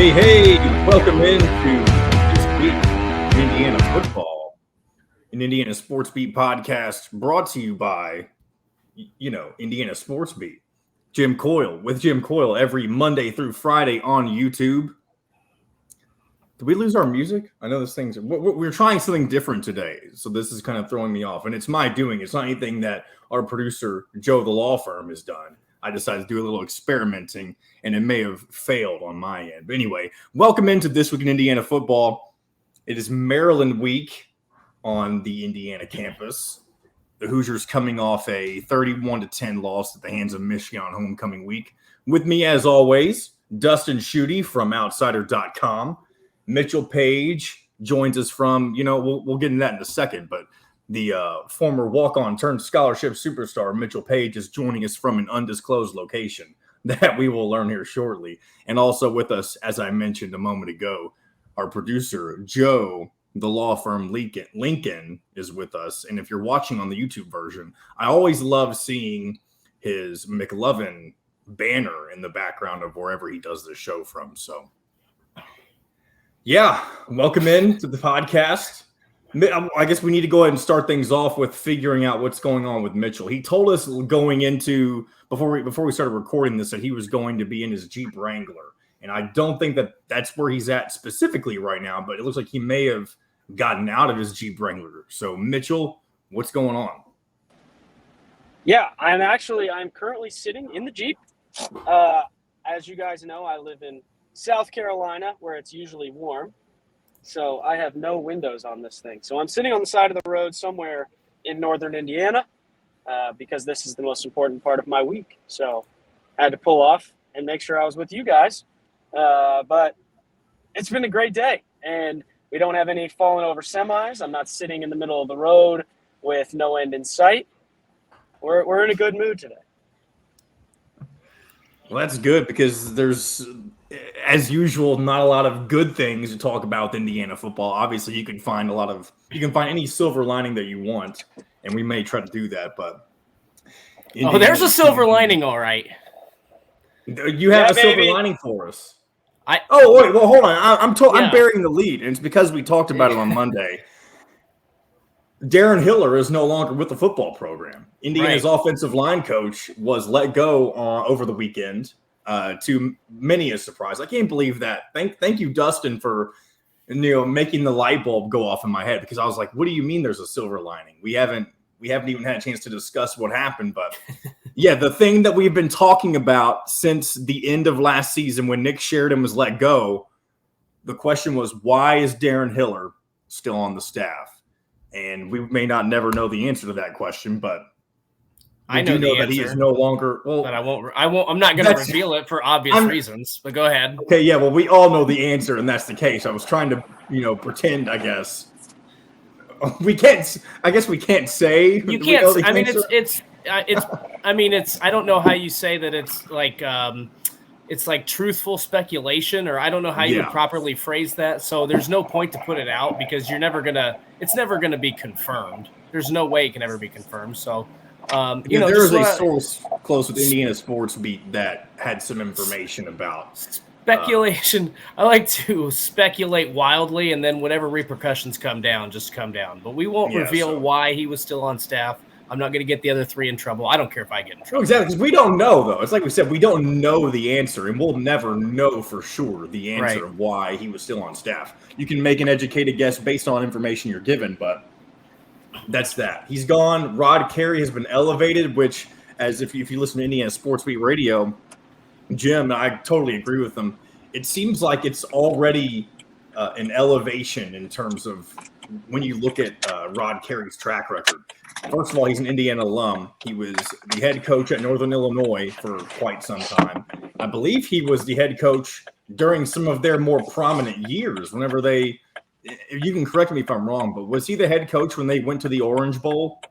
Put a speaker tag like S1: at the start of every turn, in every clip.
S1: Hey, welcome into this week in Indiana football, an Indiana Sports Beat podcast brought to you by, Indiana Sports Beat. Jim Coyle with Jim Coyle every Monday through Friday on YouTube. Did we lose our music? I know this thing's, we're trying something different today, so this is kind of throwing me off, and it's my doing. It's not anything that our producer, Joe, the law firm, has done. I decided to do a little experimenting, and it may have failed on my end. But anyway, welcome into This Week in Indiana Football. It is Maryland week on the Indiana campus. The Hoosiers coming off a 31-10 loss at the hands of Michigan on homecoming week. With me, as always, Dustin Schutte from Outsider.com. Mitchell Page joins us from, we'll get into that in a second, but the former walk-on turned scholarship superstar Mitchell Page is joining us from an undisclosed location that we will learn here shortly. And also with us, as I mentioned a moment ago, our producer, Joe, the law firm Lincoln is with us. And if you're watching on the YouTube version, I always love seeing his McLovin banner in the background of wherever he does this show from. So, yeah, welcome in to the podcast. I guess we need to go ahead and start things off with figuring out what's going on with Mitchell. He told us going into before we started recording this that he was going to be in his Jeep Wrangler, and I don't think that that's where he's at specifically right now. But it looks like he may have gotten out of his Jeep Wrangler. So Mitchell, what's going on?
S2: Yeah, I'm currently sitting in the Jeep. As you guys know, I live in South Carolina where it's usually warm. So I have no windows on this thing. So I'm sitting on the side of the road somewhere in northern Indiana because this is the most important part of my week. So I had to pull off and make sure I was with you guys. But it's been a great day. And we don't have any falling over semis. I'm not sitting in the middle of the road with no end in sight. We're in a good mood today.
S1: Well, that's good because there's, as usual, not a lot of good things to talk about with Indiana football. Obviously, you can find any silver lining that you want, and we may try to do that. But
S3: there's a silver lining, all right.
S1: You have a silver lining for us.
S3: Wait,
S1: well, hold on. I'm burying the lead, and it's because we talked about it on Monday. Darren Hiller is no longer with the football program. Indiana's offensive line coach was let go over the weekend. To many a surprise. I can't believe that. Thank you, Dustin, for making the light bulb go off in my head, because I was like, what do you mean there's a silver lining? We haven't even had a chance to discuss what happened, but yeah, the thing that we've been talking about since the end of last season when Nick Sheridan was let go, the question was, why is Darren Hiller still on the staff? And we may not never know the answer to that question, but I know that he is no longer. Well,
S3: but I won't. I'm not going to reveal it for obvious reasons. But go ahead.
S1: Okay, yeah. Well, we all know the answer, and that's the case. I was trying to, pretend. I guess we can't. I guess we can't say.
S3: You can't. I mean, it's. I mean, it's. I don't know how you say that. It's like truthful speculation, or I don't know how you would properly phrase that. So there's no point to put it out because it's never gonna be confirmed. There's no way it can ever be confirmed. So.
S1: There is a source close with Indiana Sports Beat that had some information about
S3: speculation. I like to speculate wildly, and then whatever repercussions come down, just come down. But we won't reveal why he was still on staff. I'm not going to get the other three in trouble. I don't care if I get in trouble.
S1: Exactly, because we don't know, though. It's like we said, we don't know the answer, and we'll never know for sure the answer of why he was still on staff. You can make an educated guess based on information you're given, but that's that. He's gone. Rod Carey has been elevated, which, as if you listen to Indiana Sports Beat Radio, Jim, I totally agree with him. It seems like it's already an elevation in terms of when you look at Rod Carey's track record. First of all, he's an Indiana alum. He was the head coach at Northern Illinois for quite some time. I believe he was the head coach during some of their more prominent years, whenever they – you can correct me if I'm wrong, but was he the head coach when they went to the Orange Bowl?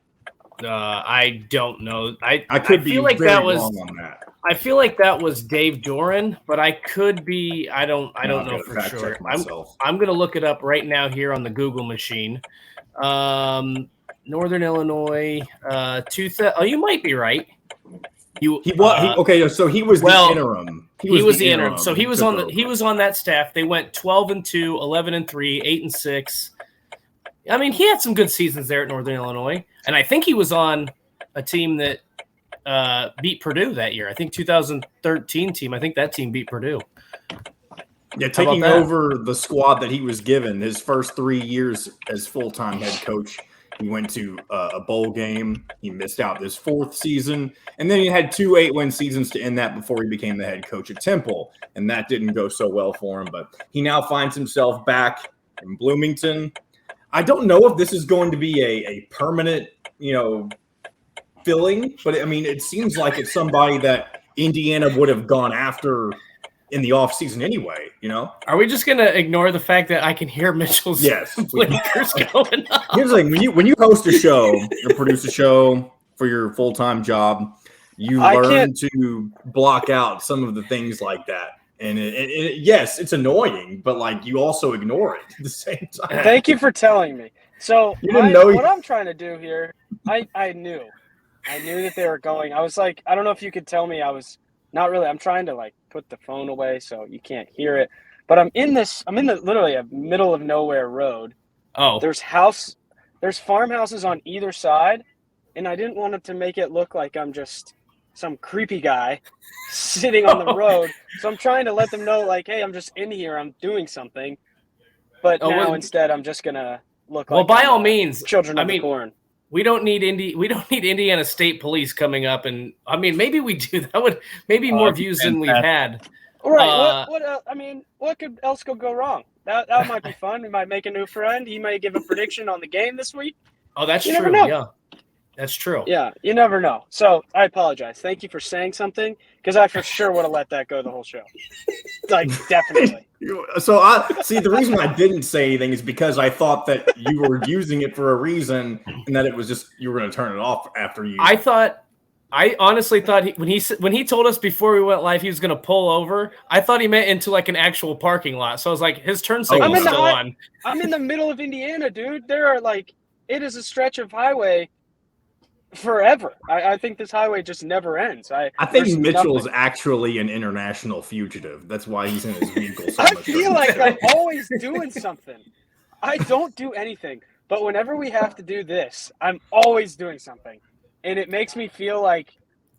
S3: I don't know.
S1: I could be like very wrong on that.
S3: I feel like that was Dave Doran, but I could be. I don't know for sure. I'm going to look it up right now here on the Google machine. Northern Illinois. You might be right.
S1: Okay, so he was the interim.
S3: He was the interim. So he was on that staff. They went 12-2, 11-3, 8-6. I mean, he had some good seasons there at Northern Illinois, and I think he was on a team that beat Purdue that year. I think 2013 team. I think that team beat Purdue.
S1: Yeah, taking over the squad that he was given his first 3 years as full-time head coach. He went to a bowl game. He missed out this 4th season. And then he had 2 8-win seasons to end that before he became the head coach at Temple. And that didn't go so well for him. But he now finds himself back in Bloomington. I don't know if this is going to be a permanent, filling. But, I mean, it seems like it's somebody that Indiana would have gone after in the offseason anyway, Are
S3: we just going to ignore the fact that I can hear Mitchell's blinkers going on?
S1: Here's the thing. When you host a show or produce a show for your full-time job, you learn to block out some of the things like that. And yes, it's annoying, but you also ignore it at the same time.
S2: Thank you for telling me. So what I'm trying to do here, I knew that they were going. I was like, I don't know if you could tell me I was not really. I'm trying to put the phone away so you can't hear it. But I'm in the literally a middle of nowhere road.
S3: Oh.
S2: There's farmhouses on either side, and I didn't want it to make it look like I'm just some creepy guy sitting on the road. So I'm trying to let them know, hey, I'm just in here, I'm doing something. But instead I'm just gonna look like
S3: by all means,
S2: children of the corn.
S3: We don't need Indiana State Police coming up, and I mean maybe we do. That would maybe more views than we've had.
S2: Right. What could else could go wrong? That might be fun. We might make a new friend. He might give a prediction on the game this week.
S3: Oh, that's true. Never know. Yeah, that's true.
S2: Yeah, you never know. So I apologize. Thank you for saying something, because I for sure would have let that go the whole show. Definitely.
S1: So the reason I didn't say anything is because I thought that you were using it for a reason, and that it was just you were going to turn it off after you.
S3: I honestly thought when he told us before we went live he was going to pull over, I thought he meant into an actual parking lot. So I was like, his turn signal is still on.
S2: I'm in the middle of Indiana, dude. There are it is a stretch of highway forever. I think this highway just never ends. I
S1: think Mitchell is actually an international fugitive. That's why he's in his vehicle so much.
S2: I feel like I'm always doing something. I don't do anything, but whenever we have to do this, I'm always doing something. And it makes me feel like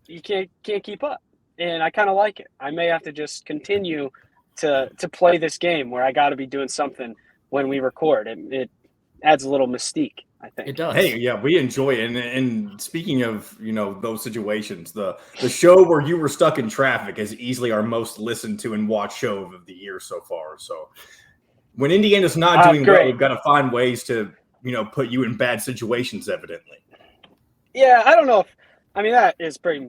S2: you can't keep up. And I kind of like it. I may have to just continue to play this game where I got to be doing something when we record. It adds a little mystique, I think.
S3: It does.
S1: Hey, yeah, we enjoy it. And speaking of, those situations, the show where you were stuck in traffic is easily our most listened to and watched show of the year so far. So when Indiana's not doing well, we've got to find ways to, put you in bad situations, evidently.
S2: Yeah, I don't know that is pretty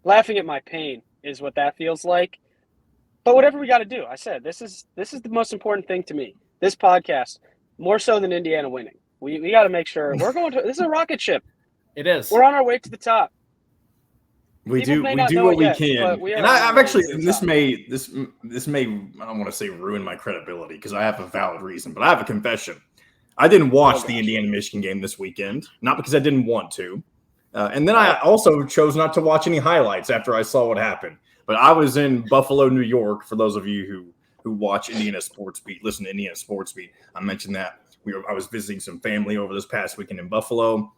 S2: laughing at my pain is what that feels like. But whatever we got to do, I said, this is the most important thing to me. This podcast, more so than Indiana winning. We got to make sure we're going to. This is a rocket ship.
S3: It is.
S2: We're on our way to the top.
S1: We do what we can. And I've actually, this may, I don't want to say ruin my credibility because I have a valid reason, but I have a confession. I didn't watch the Indiana-Michigan game this weekend, not because I didn't want to. And then I also chose not to watch any highlights after I saw what happened. But I was in Buffalo, New York, for those of you who watch Indiana Sports Beat, listen to Indiana Sports Beat. I mentioned that. I was visiting some family over this past weekend in Buffalo.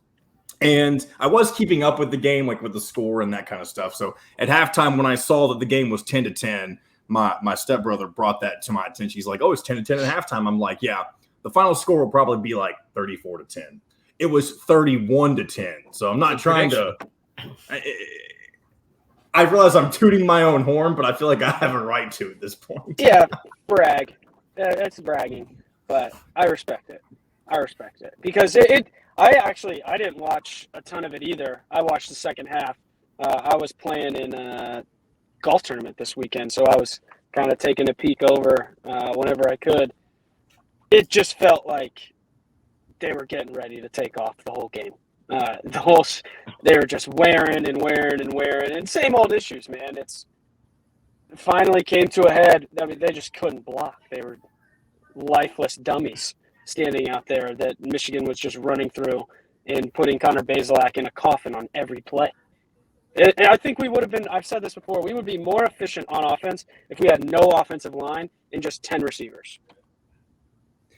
S1: And I was keeping up with the game, with the score and that kind of stuff. So at halftime, when I saw that the game was 10-10, my stepbrother brought that to my attention. He's like, oh, it's 10-10 at halftime. I'm like, yeah. The final score will probably be 34-10. It was 31-10. So I'm not trying to. I realize I'm tooting my own horn, but I feel like I have a right to at this point.
S2: Yeah, brag. That's bragging, but I respect it. Because I didn't watch a ton of it either. I watched the second half. I was playing in a golf tournament this weekend, so I was kind of taking a peek over whenever I could. It just felt like they were getting ready to take off the whole game. They were just wearing, and same old issues, man. It finally came to a head. I mean, they just couldn't block. They were lifeless dummies standing out there that Michigan was just running through and putting Connor Bazelak in a coffin on every play. I think we would have been, I've said this before, we would be more efficient on offense if we had no offensive line and just 10 receivers.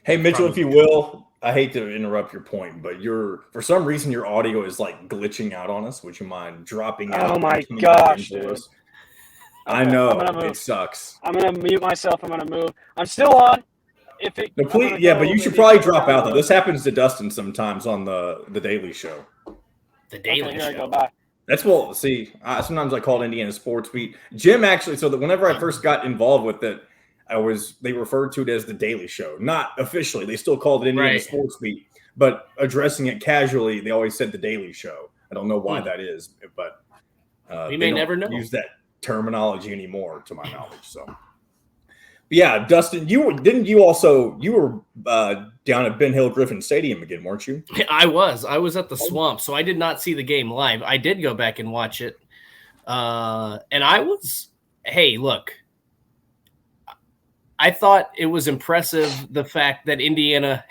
S1: Hey, Mitchell, if you will, I hate to interrupt your point, but for some reason your audio is like glitching out on us. Would you mind dropping out?
S2: Oh my gosh, dude.
S1: Okay, I know. It sucks.
S2: I'm going to mute myself. I'm going to move. I'm still on.
S1: But you should probably drop out though. This happens to Dustin sometimes on the Daily Show.
S3: The Daily Show.
S2: Go, bye.
S1: That's sometimes I called Indiana Sports Beat. Jim actually, so that whenever I first got involved with it, they referred to it as the Daily Show. Not officially. They still called it Indiana Sports Beat, but addressing it casually, they always said the Daily Show. I don't know why that is, but
S3: we may never know.
S1: Use that terminology anymore, to my knowledge. So, but yeah, Dustin, you were down at Ben Hill Griffin Stadium again, weren't you?
S3: I was at the Swamp, so I did not see the game live. I did go back and watch it, and I was. Hey, look. I thought it was impressive the fact that Indiana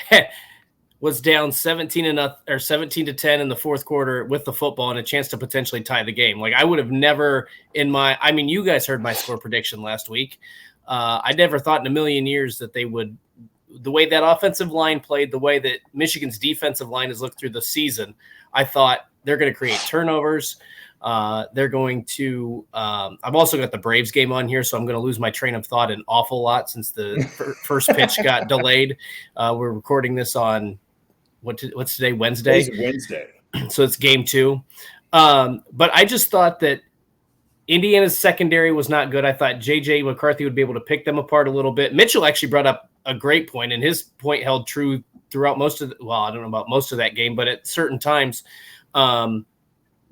S3: was down 17 to 10 in the fourth quarter with the football and a chance to potentially tie the game. Like I would have never you guys heard my score prediction last week. I never thought in a million years that they would, the way that offensive line played, the way that Michigan's defensive line has looked through the season. I thought they're going to create turnovers. They're going to I've also got the Braves game on here, so I'm going to lose my train of thought an awful lot since the first pitch got delayed. We're recording this on what's today, Wednesday?
S1: Today's Wednesday.
S3: So it's game 2. But I just thought that Indiana's secondary was not good. I thought J.J. McCarthy would be able to pick them apart a little bit. Mitchell actually brought up a great point, and his point held true throughout I don't know about most of that game, but at certain times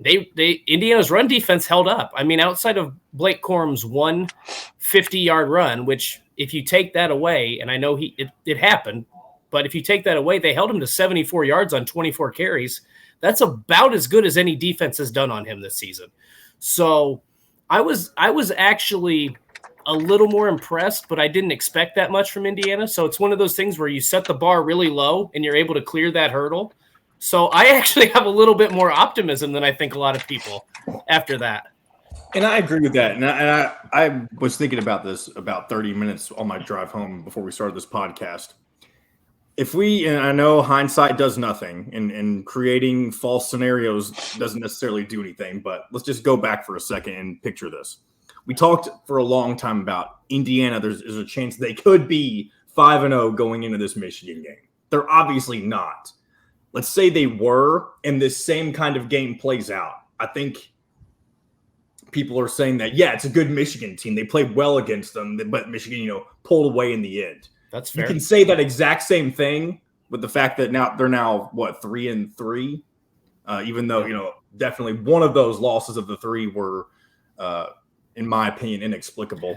S3: Indiana's run defense held up. I mean, outside of Blake Corum's 150-yard run, which if you take that away, and I know it happened, but if you take that away, they held him to 74 yards on 24 carries. That's about as good as any defense has done on him this season. So I was actually a little more impressed, but I didn't expect that much from Indiana. So it's one of those things where you set the bar really low and you're able to clear that hurdle. So I actually have a little bit more optimism than I think a lot of people after that.
S1: And I agree with that. And I was thinking about this about 30 minutes on my drive home before we started this podcast. And I know hindsight does nothing, and creating false scenarios doesn't necessarily do anything, but let's just go back for a second and picture this. We talked for a long time about Indiana. There's a chance they could be 5-0 going into this Michigan game. They're obviously not. Let's say they were, and this same kind of game plays out. I think people are saying that, yeah, it's a good Michigan team. They played well against them, but Michigan, pulled away in the end.
S3: That's fair.
S1: You can say that exact same thing with the fact that they're 3-3, even though, definitely one of those losses of the 3 were, in my opinion, inexplicable.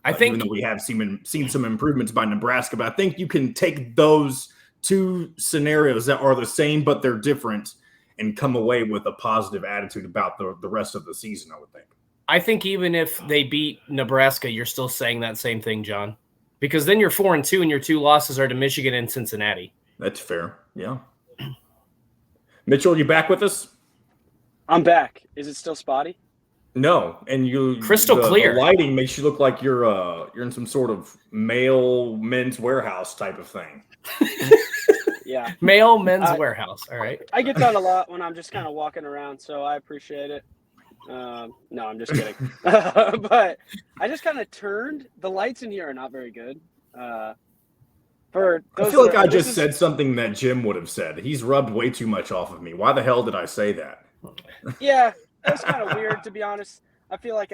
S1: I think, even though we have seen some improvements by Nebraska, but I think you can take those two scenarios that are the same, but they're different, and come away with a positive attitude about the rest of the season, I would think.
S3: I think even if they beat Nebraska, you're still saying that same thing, John, because then you're 4-2 and your 2 losses are to Michigan and Cincinnati.
S1: That's fair. Yeah. Mitchell, you back with us?
S2: I'm back. Is it still spotty?
S1: No, and
S3: crystal clear.
S1: The lighting makes you look like you're in some sort of men's warehouse type of thing.
S2: Yeah,
S3: men's warehouse. All right.
S2: I get that a lot when I'm just kind of walking around, so I appreciate it. No, I'm just kidding. But I just kind of turned. The lights in here are not very good. I
S1: feel like I just said something that Jim would have said. He's rubbed way too much off of me. Why the hell did I say that?
S2: Yeah. That's kind of weird, to be honest. I feel like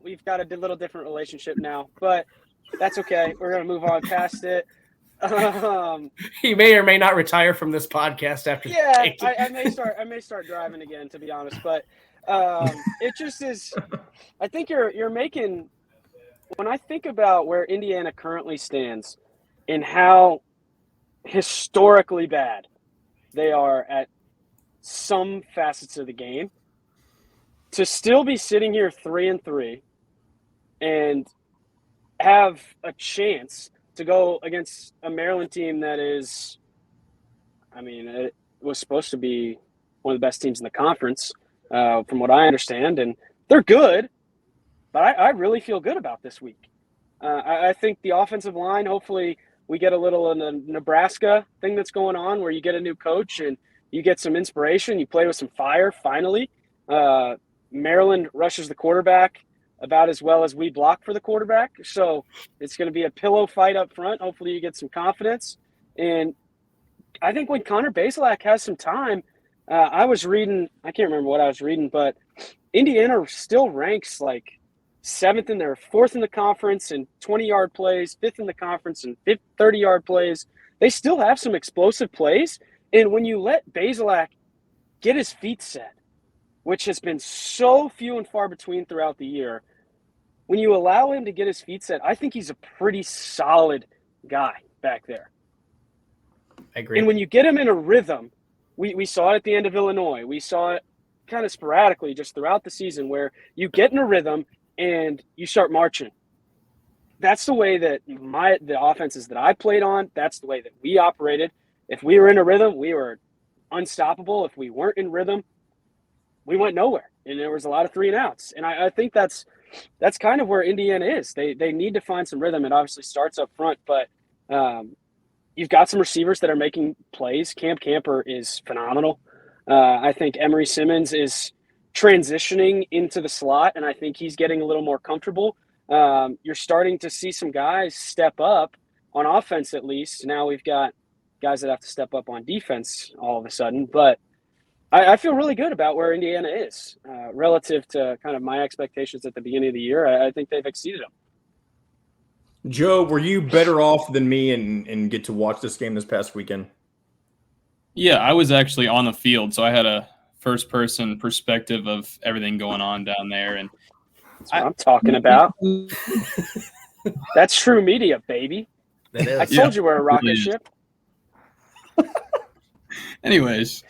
S2: we've got a little different relationship now, but that's okay. We're going to move on past it.
S3: He may or may not retire from this podcast after.
S2: Yeah, I may start driving again, to be honest, but it just is. I think you're making. When I think about where Indiana currently stands and how historically bad they are at some facets of the game, to still be sitting here 3-3 and have a chance to go against a Maryland team that is, it was supposed to be one of the best teams in the conference, from what I understand, and they're good. But I really feel good about this week. I think the offensive line, hopefully we get a little in the Nebraska thing that's going on where you get a new coach and you get some inspiration. You play with some fire finally. Maryland rushes the quarterback about as well as we block for the quarterback. So it's going to be a pillow fight up front. Hopefully you get some confidence. And I think when Connor Bazelak has some time, I was reading – I can't remember what I was reading, but Indiana still ranks like – seventh in there, fourth in the conference in 20-yard plays, fifth in the conference in 30-yard plays. They still have some explosive plays. And when you let Bazelak get his feet set, which has been so few and far between throughout the year, when you allow him to get his feet set, I think he's a pretty solid guy back there.
S3: I agree.
S2: And when you get him in a rhythm, we saw it at the end of Illinois. We saw it kind of sporadically just throughout the season where you get in a rhythm and you start marching. That's the way that the offenses that I played on, that's the way that we operated. If we were in a rhythm, we were unstoppable. If we weren't in rhythm, we went nowhere. And there was a lot of 3 and outs. And I think that's kind of where Indiana is. They need to find some rhythm. It obviously starts up front, but you've got some receivers that are making plays. Cam Camper is phenomenal. I think Emory Simmons is transitioning into the slot, and I think he's getting a little more comfortable. You're starting to see some guys step up on offense, at least. Now we've got guys that have to step up on defense all of a sudden. But I feel really good about where Indiana is relative to kind of my expectations at the beginning of the year. I think they've exceeded them.
S1: Joe, were you better off than me and get to watch this game this past weekend?
S4: Yeah, I was actually on the field, so I had a first-person perspective of everything going on down there. And
S2: that's what I'm talking about. That's true media, baby.
S3: That is.
S2: I told you we're a rocket ship.
S4: Anyways,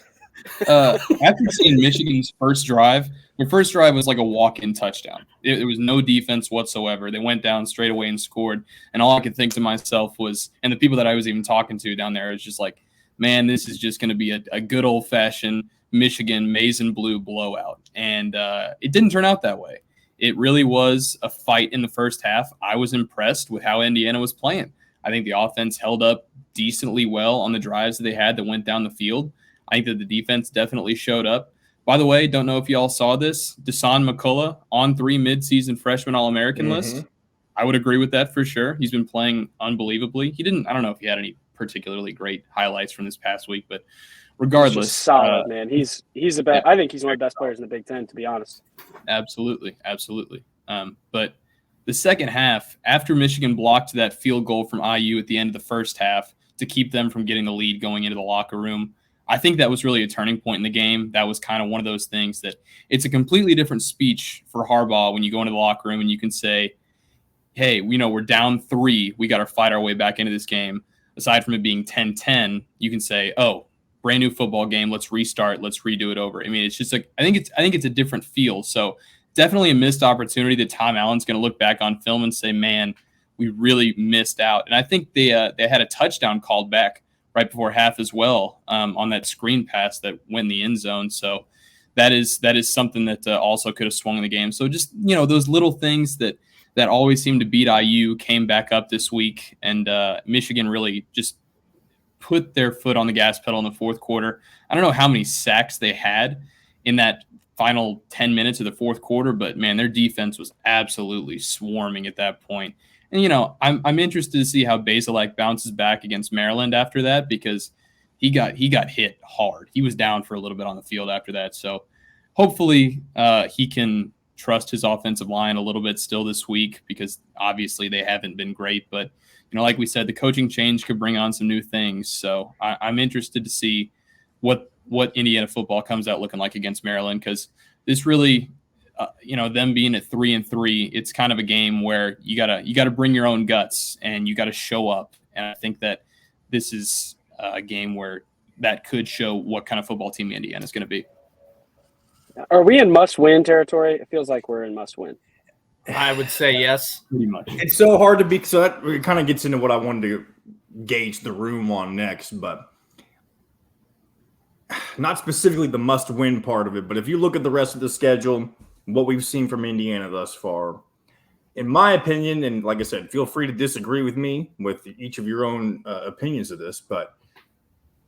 S4: after seeing Michigan's first drive, their first drive was like a walk-in touchdown. There was no defense whatsoever. They went down straight away and scored. And all I could think to myself was, and the people that I was even talking to down there was just like, man, this is just going to be a good old-fashioned Michigan maize and blue blowout. And it didn't turn out that way. It really was a fight in the first half. I was impressed with how Indiana was playing. I think the offense held up decently well on the drives that they had that went down the field. I think that the defense definitely showed up. By the way, don't know if y'all saw this, Dasan McCullough on 3 midseason freshman All-American list. I would agree with that for sure. He's been playing unbelievably. I don't know if he had any particularly great highlights from this past week, but regardless,
S2: solid, man. He's the best. I think he's one of the best players in the Big Ten, to be honest.
S4: Absolutely. But the second half, after Michigan blocked that field goal from IU at the end of the first half to keep them from getting the lead going into the locker room, I think that was really a turning point in the game. That was kind of one of those things that it's a completely different speech for Harbaugh when you go into the locker room and you can say, hey, we're down 3. We got to fight our way back into this game. Aside from it being 10-10, you can say, oh, brand new football game. Let's restart. Let's redo it over. I mean, it's just like I think it's a different feel. So definitely a missed opportunity that Tom Allen's going to look back on film and say, man, we really missed out. And I think they had a touchdown called back right before half as well on that screen pass that went in the end zone. So that is something that also could have swung the game. So just those little things that always seem to beat IU came back up this week, and Michigan really just put their foot on the gas pedal in the fourth quarter. I don't know how many sacks they had in that final 10 minutes of the fourth quarter, but man, their defense was absolutely swarming at that point. And I'm interested to see how Bazelak bounces back against Maryland after that, because he got hit hard. He was down for a little bit on the field after that. So hopefully he can trust his offensive line a little bit still this week, because obviously they haven't been great. But like we said, the coaching change could bring on some new things. So I'm interested to see what Indiana football comes out looking like against Maryland, because this really, them being at 3-3, it's kind of a game where you gotta bring your own guts and you gotta show up. And I think that this is a game where that could show what kind of football team Indiana is going to be.
S2: Are we in must-win territory? It feels like we're in must-win.
S3: I would say yes.
S4: Pretty much.
S1: It's so hard to be, so that it kind of gets into what I wanted to gauge the room on next. But not specifically the must-win part of it, but if you look at the rest of the schedule, what we've seen from Indiana thus far, in my opinion, and like I said, feel free to disagree with me with each of your own opinions of this, but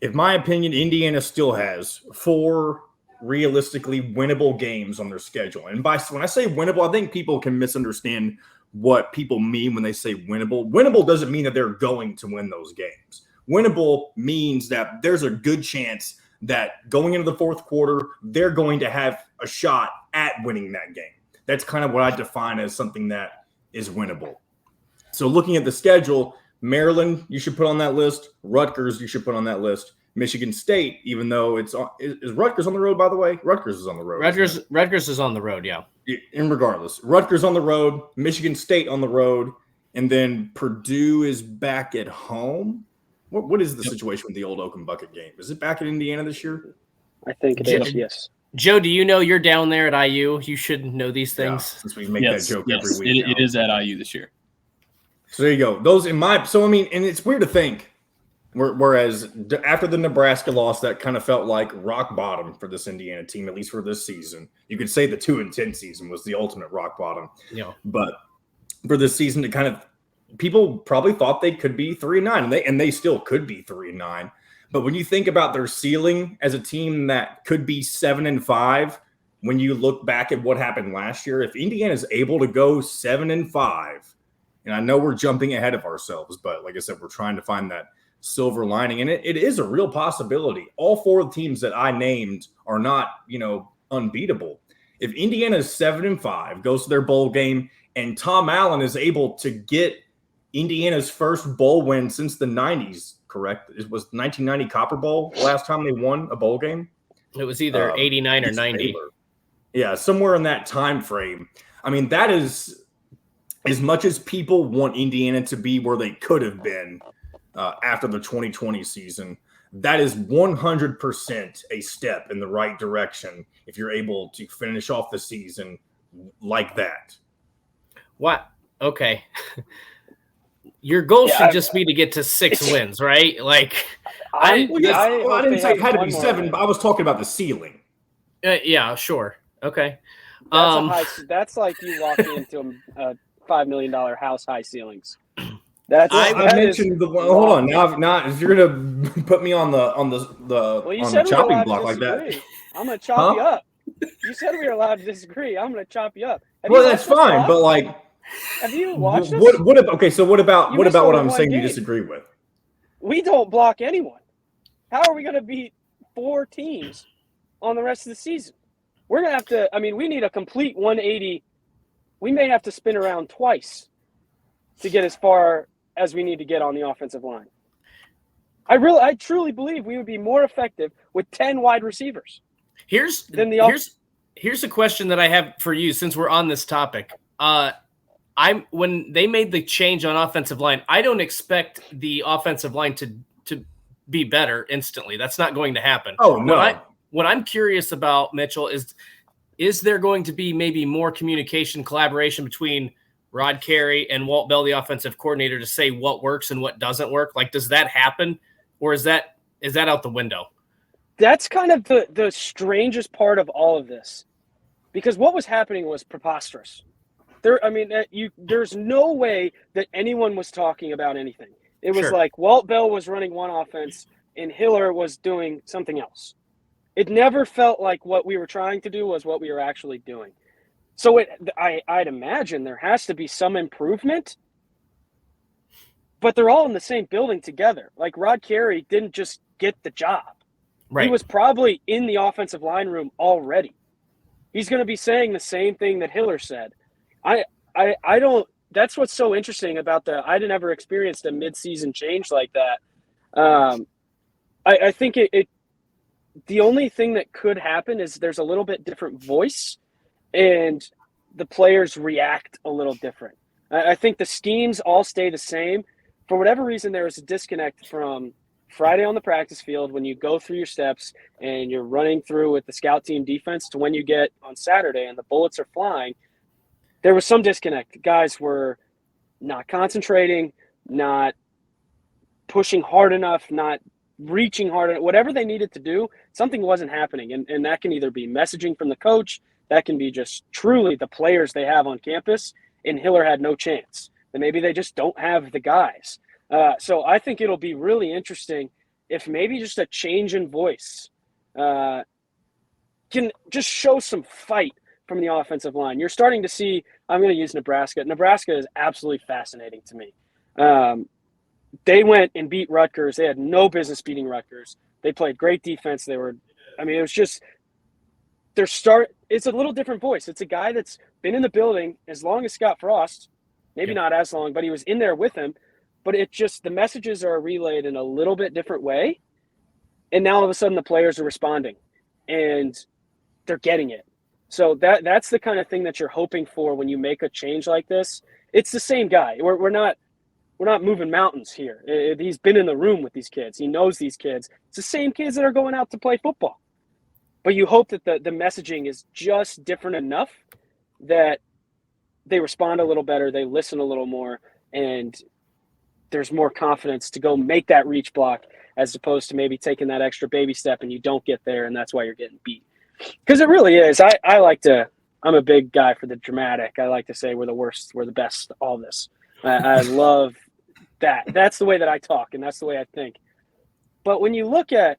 S1: in my opinion, Indiana still has 4 realistically winnable games on their schedule. And when I say winnable, I think people can misunderstand what people mean when they say winnable. Winnable doesn't mean that they're going to win those games. Winnable means that there's a good chance that going into the fourth quarter, they're going to have a shot at winning that game. That's kind of what I define as something that is winnable. So looking at the schedule, Maryland, you should put on that list. Rutgers, you should put on that list. Michigan State, even though it's on, is Rutgers on the road, by the way? Rutgers is on the road.
S3: Rutgers is on the road, yeah.
S1: And regardless, Rutgers on the road, Michigan State on the road, and then Purdue is back at home. What is the situation with the old Oaken Bucket game? Is it back in Indiana this year?
S2: I think it is, yes.
S3: Joe, do you know you're down there at IU? You should know these things.
S1: Yeah, since we make that joke every week.
S4: It is at IU this year.
S1: So there you go. And it's weird to think. Whereas after the Nebraska loss, that kind of felt like rock bottom for this Indiana team, at least for this season. You could say the 2-10 season was the ultimate rock bottom.
S3: Yeah.
S1: But for this season, to kind of people probably thought they could be 3-9, and they still could be 3-9. But when you think about their ceiling as a team that could be 7-5, when you look back at what happened last year, if Indiana is able to go 7-5, and I know we're jumping ahead of ourselves, but like I said, we're trying to find that silver lining, and it is a real possibility. All 4 teams that I named are not, unbeatable. If Indiana is 7-5, goes to their bowl game, and Tom Allen is able to get Indiana's first bowl win since the 90s, correct? It was 1990 Copper Bowl the last time they won a bowl game.
S3: It was either 89 or 90.
S1: Yeah, somewhere in that time frame. I mean, that is as much as people want Indiana to be where they could have been after the 2020 season. That is 100% a step in the right direction if you're able to finish off the season like that.
S3: What? Okay. Your goal should just be to get to 6 wins, right? Like,
S1: I didn't say it had to be 7, but I was talking about the ceiling.
S3: Yeah, sure. Okay.
S2: That's like you walking into a $5 million house, high ceilings.
S1: I mentioned the one. Hold on, now if you're gonna put me on the chopping block like that,
S2: I'm gonna chop you up. You said we were allowed to disagree. I'm gonna chop you up.
S1: Well, that's fine, but like,
S2: have you watched this?
S1: What about what I'm saying you disagree with?
S2: We don't block anyone. How are we gonna beat 4 teams on the rest of the season? We're gonna have to. I mean, we need a complete 180. We may have to spin around twice to get as far as we need to get on the offensive line. I truly believe we would be more effective with 10 wide receivers.
S3: Here's a question that I have for you since we're on this topic. When they made the change on offensive line, I don't expect the offensive line to be better instantly. That's not going to happen.
S1: Oh, no.
S3: What I'm curious about, Mitchell, is there going to be maybe more communication, collaboration between Rod Carey and Walt Bell, the offensive coordinator, to say what works and what doesn't work? Like, does that happen, or is that out the window?
S2: That's kind of the strangest part of all of this, because what was happening was preposterous. There's no way that anyone was talking about anything. It was like Walt Bell was running one offense and Hiller was doing something else. It never felt like what we were trying to do was what we were actually doing. So I'd imagine there has to be some improvement, but they're all in the same building together. Like, Rod Carey didn't just get the job. Right. He was probably in the offensive line room already. He's going to be saying the same thing that Hiller said. I don't. That's what's so interesting about I never experienced a midseason change like that. I think the only thing that could happen is there's a little bit different voice, and the players react a little different. I think the schemes all stay the same. For whatever reason, there is a disconnect from Friday on the practice field when you go through your steps and you're running through with the scout team defense to when you get on Saturday and the bullets are flying. There was some disconnect. Guys were not concentrating, not pushing hard enough, not reaching hard, whatever they needed to do, something wasn't happening. And that can either be messaging from the coach, that can be just truly the players they have on campus, and Hiller had no chance. And maybe they just don't have the guys. So I think it'll be really interesting if maybe just a change in voice can just show some fight from the offensive line. You're starting to see, I'm going to use Nebraska. Nebraska is absolutely fascinating to me. They went and beat Rutgers. They had no business beating Rutgers. They played great defense. It was just it's a little different voice. It's a guy that's been in the building as long as Scott Frost, maybe not as long, but he was in there with him. But the messages are relayed in a little bit different way. And now all of a sudden the players are responding and they're getting it. So that's the kind of thing that you're hoping for when you make a change like this. It's the same guy. We're not moving mountains here. He's been in the room with these kids. He knows these kids. It's the same kids that are going out to play football. But you hope that the messaging is just different enough that they respond a little better, they listen a little more, and there's more confidence to go make that reach block as opposed to maybe taking that extra baby step and you don't get there, and that's why you're getting beat. Because it really is. I'm a big guy for the dramatic. I like to say we're the worst, we're the best, all this. I love that. That's the way that I talk, and that's the way I think. But when you look at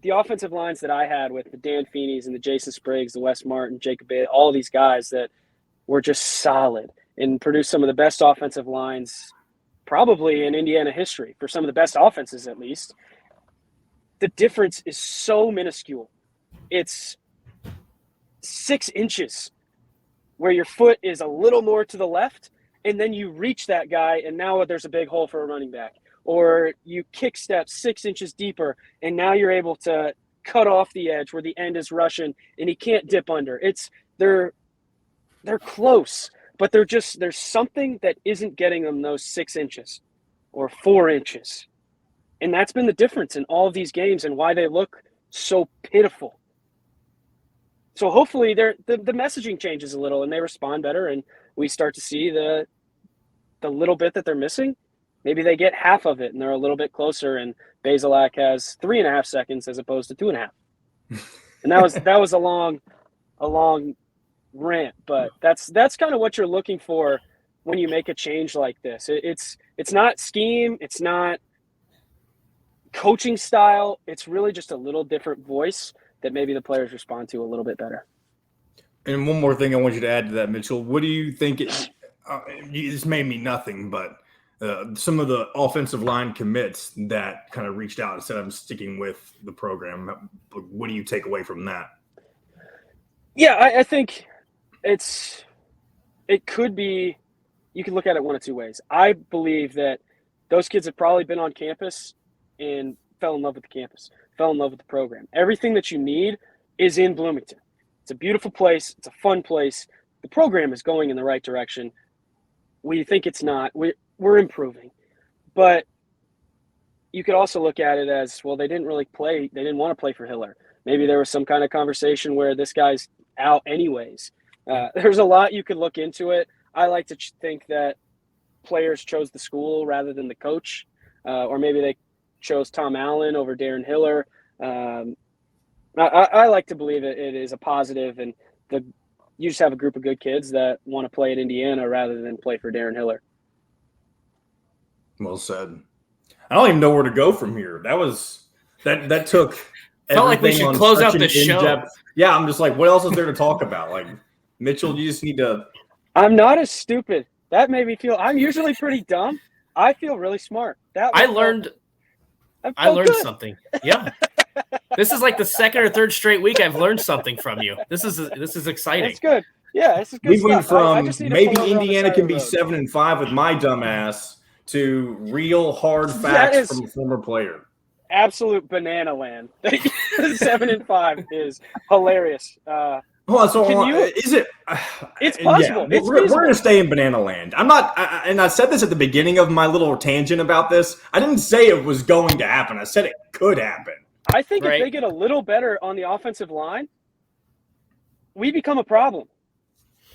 S2: the offensive lines that I had with the Dan Feeneys and the Jason Spriggs, the Wes Martin, Jacob Bailey, all these guys that were just solid and produced some of the best offensive lines probably in Indiana history, for some of the best offenses at least, the difference is so minuscule. It's 6 inches where your foot is a little more to the left, and then you reach that guy, and now there's a big hole for a running back. Or you kick step 6 inches deeper, and now you're able to cut off the edge where the end is rushing, and he can't dip under. They're close, but there's something that isn't getting them those 6 inches or 4 inches. And that's been the difference in all of these games and why they look so pitiful. So hopefully the messaging changes a little and they respond better, and we start to see the little bit that they're missing. Maybe they get half of it and they're a little bit closer, and Bazelak has 3.5 seconds as opposed to 2.5. And that was a long rant, but that's kind of what you're looking for when you make a change like this. It's not scheme, it's not coaching style. It's really just a little different voice that maybe the players respond to a little bit better.
S1: And one more thing I want you to add to that, Mitchell. What do you think? This may mean nothing, but some of the offensive line commits that kind of reached out and said, I'm sticking with the program. What do you take away from that?
S2: Yeah, I think it could be, you can look at it one of two ways. I believe that those kids have probably been on campus and fell in love with the campus, fell in love with the program. Everything that you need is in Bloomington. It's a beautiful place. It's a fun place. The program is going in the right direction. We think it's not. We're improving. But you could also look at it as, well, they didn't really play. They didn't want to play for Hiller. Maybe there was some kind of conversation where this guy's out anyways. There's a lot you could look into it. I like to think that players chose the school rather than the coach, or maybe they chose Tom Allen over Darren Hiller. I like to believe it is a positive, and you just have a group of good kids that want to play at Indiana rather than play for Darren Hiller.
S1: Well said. I don't even know where to go from here. That took.
S3: Felt like we should close out the show.
S1: Yeah, I'm just like, what else is there to talk about? Like, Mitchell, you just need to.
S2: I'm not as stupid. That made me feel. I'm usually pretty dumb. I feel really smart.
S3: I learned something. Yeah. This is like the second or third straight week I've learned something from you. This is exciting.
S2: It's good. Yeah, this is good.
S1: We went from maybe Indiana can be 7-5 with my dumb ass to real hard facts from a former player.
S2: Absolute banana land. 7-5 is hilarious.
S1: Is it?
S2: It's possible.
S1: Yeah, we're going to stay in banana land. I'm not, and I said this at the beginning of my little tangent about this. I didn't say it was going to happen. I said it could happen.
S2: I think if they get a little better on the offensive line, we become a problem.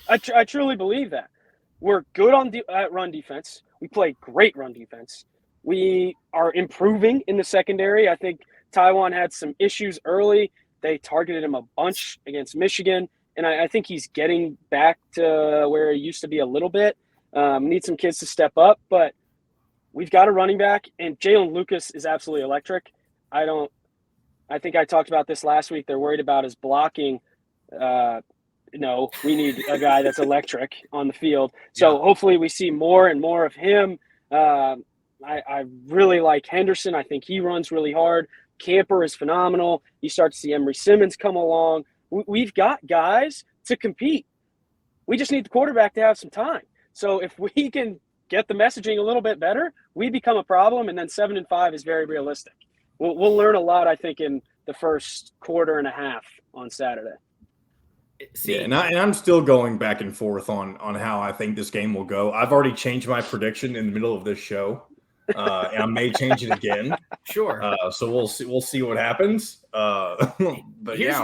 S2: I truly believe that. We're good at run defense. We play great run defense. we are improving in the secondary. I think Taiwan had some issues early. They targeted him a bunch against Michigan, and I think he's getting back to where he used to be a little bit. Need some kids to step up, but we've got a running back, and Jalen Lucas is absolutely electric. I think I talked about this last week. They're worried about his blocking. No, we need a guy that's electric on the field. So hopefully we see more and more of him. I really like Henderson. I think he runs really hard. Camper is phenomenal. You start to see Emery Simmons come along. We've got guys to compete. We just need the quarterback to have some time. So if we can get the messaging a little bit better, we become a problem, and then 7-5 is very realistic. We'll learn a lot, I think, in the first quarter and a half on Saturday.
S1: See, and I'm still going back and forth on how I think this game will go. I've already changed my prediction in the middle of this show, and I may change it again.
S3: Sure.
S1: So we'll see what happens. But
S3: Here's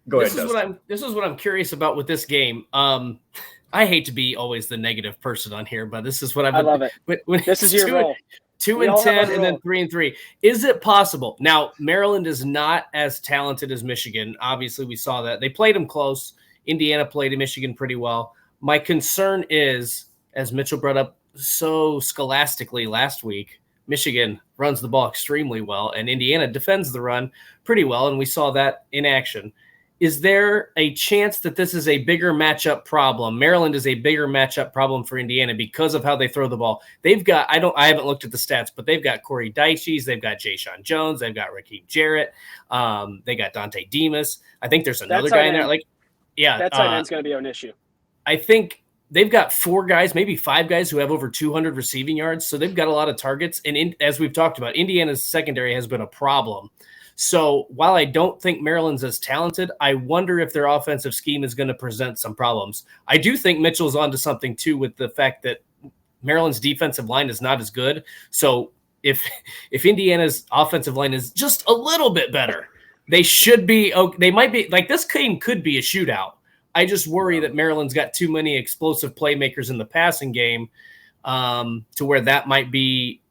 S1: go ahead.
S3: This is what I'm curious about with this game. I hate to be always the negative person on here, but this is what I
S2: love it.
S3: When
S2: this is your role.
S3: 2-10 and then 3-3. Is it possible? Now, Maryland is not as talented as Michigan. Obviously, we saw that. They played them close. Indiana played Michigan pretty well. My concern is, as Mitchell brought up so scholastically last week, Michigan runs the ball extremely well, and Indiana defends the run pretty well, and we saw that in action. Is there a chance that this is a bigger matchup problem? Maryland is a bigger matchup problem for Indiana because of how they throw the ball. They've got, I haven't looked at the stats, but they've got Corey Dyches, they've got Jayshon Jones, they've got Raheem Jarrett, they got Dante Demas. I think there's another guy in there. That tight end's going to be an issue. I think they've got 4 guys, maybe 5 guys who have over 200 receiving yards. So they've got a lot of targets. And as we've talked about, Indiana's secondary has been a problem. So while I don't think Maryland's as talented, I wonder if their offensive scheme is going to present some problems. I do think Mitchell's onto something too with the fact that Maryland's defensive line is not as good. So if Indiana's offensive line is just a little bit better, they should be. They might be like this game could be a shootout. I just worry that Maryland's got too many explosive playmakers in the passing game to where that might be.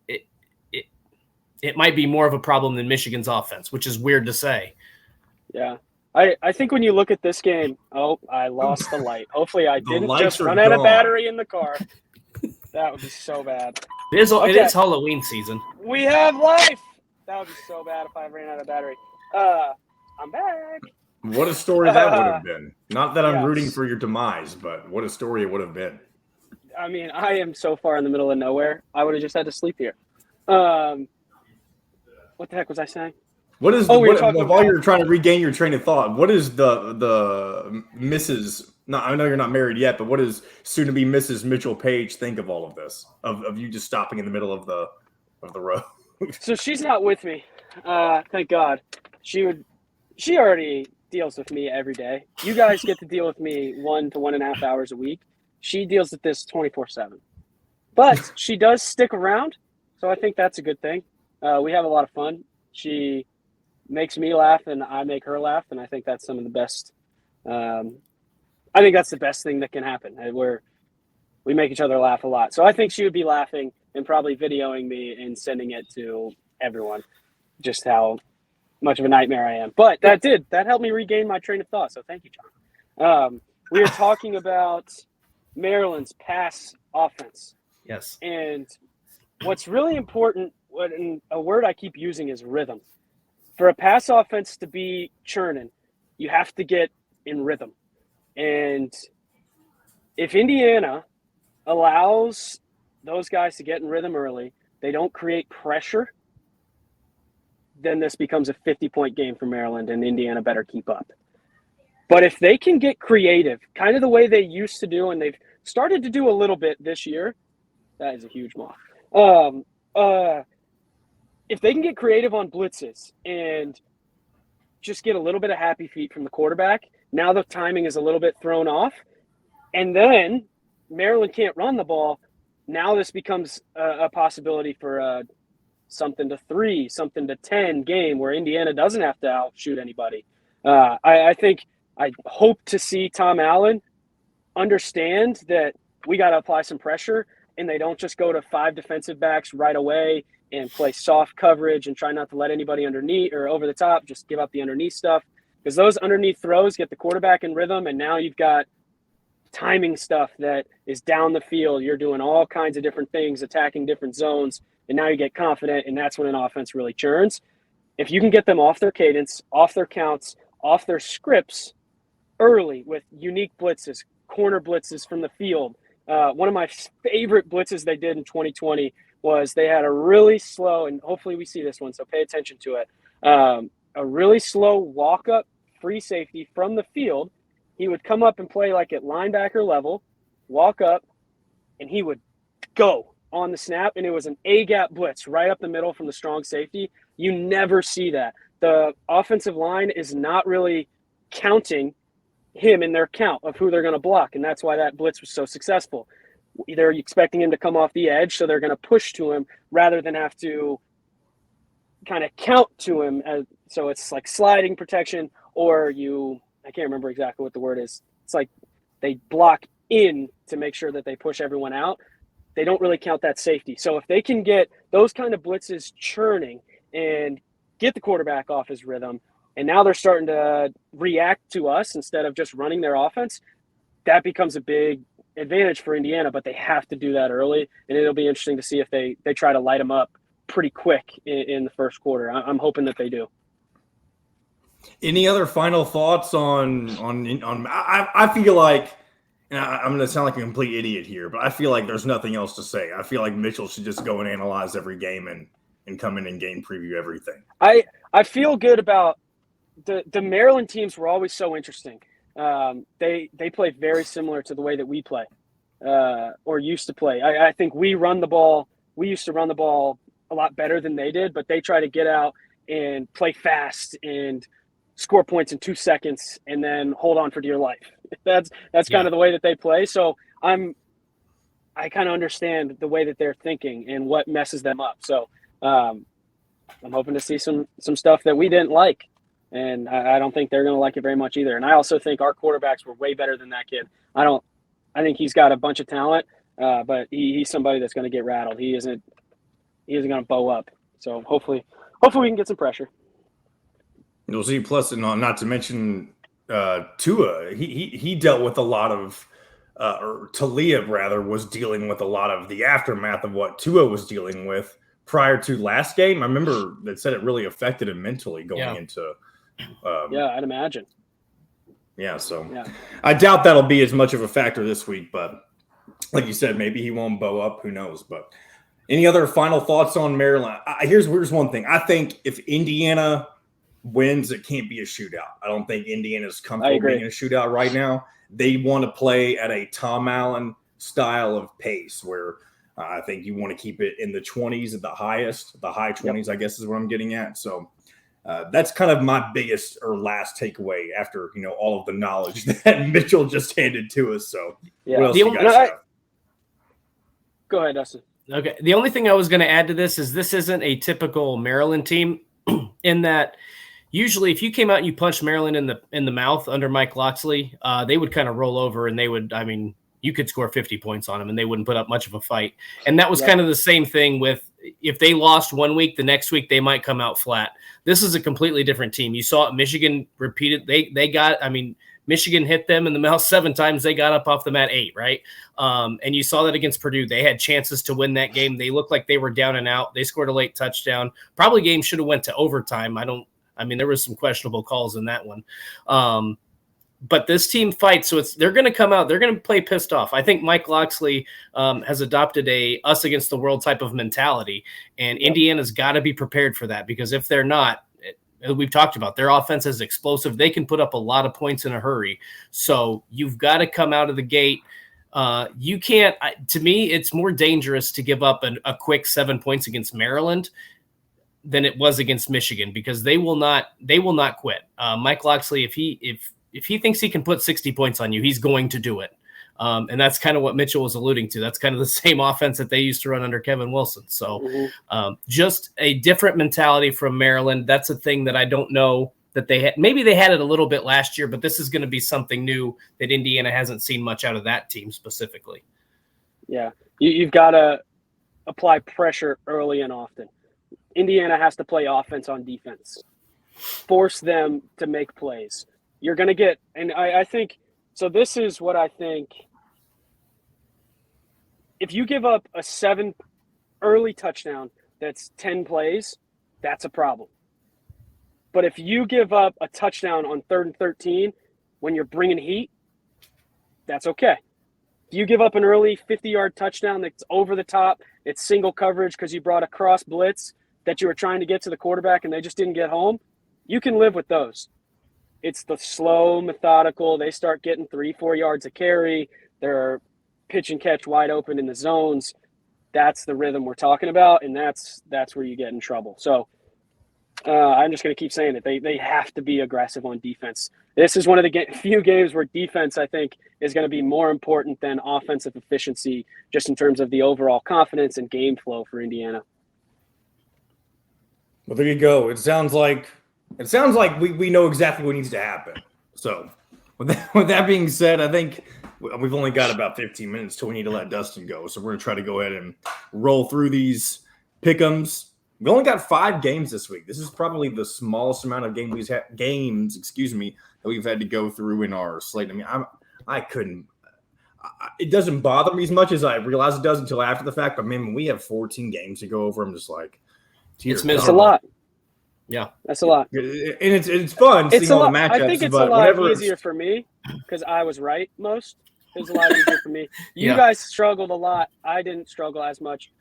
S3: It might be more of a problem than Michigan's offense, which is weird to say.
S2: Yeah. I think when you look at this game, I lost the light. Hopefully I didn't just run out of battery in the car. That would be so bad.
S3: It is Halloween season.
S2: We have life. That would be so bad if I ran out of battery. I'm back.
S1: What a story that would have been. Not that I'm rooting for your demise, but what a story it would have been.
S2: I mean, I am so far in the middle of nowhere. I would have just had to sleep here. What the heck was I saying?
S1: What is while you're trying to regain your train of thought, what is the Mrs. No, I know you're not married yet, but what does soon to be Mrs. Mitchell Page think of all of this? Of you just stopping in the middle of the road?
S2: So she's not with me. Thank God. She already deals with me every day. You guys get to deal with me 1 to 1.5 hours a week. She deals with this 24/7. But she does stick around, so I think that's a good thing. We have a lot of fun. She makes me laugh and I make her laugh, and I think that's some of the best. I think that's the best thing that can happen. We make each other laugh a lot. So I think she would be laughing and probably videoing me and sending it to everyone, just how much of a nightmare I am. But that helped me regain my train of thought. So thank you, John. We are talking about Maryland's pass offense.
S3: Yes.
S2: And what's really important, and a word I keep using is rhythm. For a pass offense to be churning, you have to get in rhythm. And if Indiana allows those guys to get in rhythm early, they don't create pressure, then this becomes a 50-point game for Maryland, and Indiana better keep up. But if they can get creative, kind of the way they used to do, and they've started to do a little bit this year, that is a huge moth. If they can get creative on blitzes and just get a little bit of happy feet from the quarterback, now the timing is a little bit thrown off, and then Maryland can't run the ball, now this becomes a possibility for something to 3, something to 10 game where Indiana doesn't have to outshoot anybody. I hope to see Tom Allen understand that we got to apply some pressure and they don't just go to 5 defensive backs right away and play soft coverage and try not to let anybody underneath or over the top, just give up the underneath stuff. Because those underneath throws get the quarterback in rhythm, and now you've got timing stuff that is down the field. You're doing all kinds of different things, attacking different zones, and now you get confident, and that's when an offense really churns. If you can get them off their cadence, off their counts, off their scripts early with unique blitzes, corner blitzes from the field. One of my favorite blitzes they did in 2020 was they had a really slow, and hopefully we see this one, so pay attention to it, a really slow walk-up free safety from the field. He would come up and play like at linebacker level, walk up, and he would go on the snap, and it was an A-gap blitz right up the middle from the strong safety. You never see that. The offensive line is not really counting him in their count of who they're going to block, and that's why that blitz was so successful. They're expecting him to come off the edge, so they're going to push to him rather than have to kind of count to him. So it's like sliding protection, or I can't remember exactly what the word is. It's like they block in to make sure that they push everyone out. They don't really count that safety. So if they can get those kind of blitzes churning and get the quarterback off his rhythm, and now they're starting to react to us instead of just running their offense, that becomes a big advantage for Indiana, but they have to do that early, and it'll be interesting to see if they try to light them up pretty quick in the first quarter. I'm hoping that they do.
S1: Any other final thoughts on I feel like, and I'm going to sound like a complete idiot here, but I feel like there's nothing else to say. I feel like Mitchell should just go and analyze every game and come in and game preview everything.
S2: I feel good about the Maryland teams were always so interesting. They play very similar to the way that we play or used to play. I think we run the ball. We used to run the ball a lot better than they did, but they try to get out and play fast and score points in 2 seconds and then hold on for dear life. That's kind of the way that they play. So I kind of understand the way that they're thinking and what messes them up. So I'm hoping to see some stuff that we didn't like. And I don't think they're going to like it very much either. And I also think our quarterbacks were way better than that kid. I think he's got a bunch of talent, but he's somebody that's going to get rattled. He isn't going to bow up. So hopefully we can get some pressure.
S1: You'll see. Plus, and not to mention Tua, he dealt with a lot of, or Talib rather, was dealing with a lot of the aftermath of what Tua was dealing with prior to last game. I remember that said it really affected him mentally going into.
S2: I'd imagine.
S1: Yeah, so I doubt that'll be as much of a factor this week, but like you said, maybe he won't bow up. Who knows? But any other final thoughts on Maryland? Here's one thing. I think if Indiana wins, it can't be a shootout. I don't think Indiana's comfortable being in a shootout right now. They want to play at a Tom Allen style of pace where I think you want to keep it in the 20s at the highest, the high 20s, I guess is what I'm getting at. So that's kind of my biggest or last takeaway after, all of the knowledge that Mitchell just handed to us. So what else you guys have?
S2: Go ahead, Dustin.
S3: Okay. The only thing I was going to add to this is this isn't a typical Maryland team in that usually if you came out and you punched Maryland in the mouth under Mike Locksley, they would kind of roll over and you could score 50 points on them and they wouldn't put up much of a fight. And that was kind of the same thing with if they lost one week, the next week they might come out flat. This is a completely different team. You saw Michigan repeated. Michigan hit them in the mouth 7 times. They got up off the mat 8, right? And you saw that against Purdue. They had chances to win that game. They looked like they were down and out. They scored a late touchdown. Probably game should have went to overtime. There was some questionable calls in that one. But this team fights, so they're going to come out. They're going to play pissed off. I think Mike Locksley has adopted a us against the world type of mentality, and Indiana's got to be prepared for that because if they're not, we've talked about their offense is explosive. They can put up a lot of points in a hurry. So you've got to come out of the gate. You can't. To me, it's more dangerous to give up a quick 7 points against Maryland than it was against Michigan because they will not quit. Mike Locksley, if he thinks he can put 60 points on you, he's going to do it. And that's kind of what Mitchell was alluding to. That's kind of the same offense that they used to run under Kevin Wilson. So just a different mentality from Maryland. That's a thing that I don't know that they had. Maybe they had it a little bit last year, but this is going to be something new that Indiana hasn't seen much out of that team specifically.
S2: Yeah. You've got to apply pressure early and often. Indiana has to play offense on defense. Force them to make plays. You're going to get – and I think – so this is what I think. If you give up a 7 early touchdown that's 10 plays, that's a problem. But if you give up a touchdown on 3rd and 13 when you're bringing heat, that's okay. If you give up an early 50-yard touchdown that's over the top, it's single coverage because you brought a cross blitz that you were trying to get to the quarterback and they just didn't get home, you can live with those. It's the slow, methodical. They start getting 3-4 yards a carry. They're pitch and catch wide open in the zones. That's the rhythm we're talking about, and that's where you get in trouble. So I'm just going to keep saying it. They have to be aggressive on defense. This is one of the few games where defense, I think, is going to be more important than offensive efficiency, just in terms of the overall confidence and game flow for Indiana.
S1: Well, there you go. It sounds like we know exactly what needs to happen. So with that being said, I think we've only got about 15 minutes till we need to let Dustin go. So we're going to try to go ahead and roll through these pick'ems. We only got 5 games this week. This is probably the smallest amount of games that we've had to go through in our slate. I mean, I couldn't. It doesn't bother me as much as I realize it does until after the fact. But man, when we have 14 games to go over, I'm just like,
S3: it's
S2: a lot.
S3: Yeah,
S2: that's a lot.
S1: And it's fun seeing all the matchups.
S2: I think it's a lot easier for me because I was right most. It was a lot easier for me. You guys struggled a lot. I didn't struggle as much.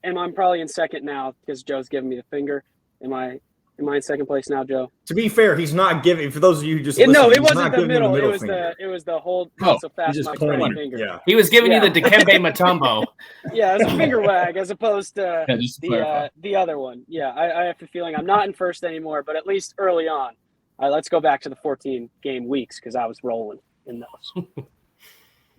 S2: And I'm probably in second now because Joe's giving me the finger. Am I in second place now, Joe?
S1: To be fair, he's not giving. For those of you who just
S2: it wasn't the middle. It was the hold so fast my finger.
S1: Yeah.
S3: He was giving you the Dikembe Mutombo.
S2: Yeah, it was a finger wag as opposed to the other one. Yeah, I have the feeling I'm not in first anymore, but at least early on. Let's go back to the 14 game weeks because I was rolling in those.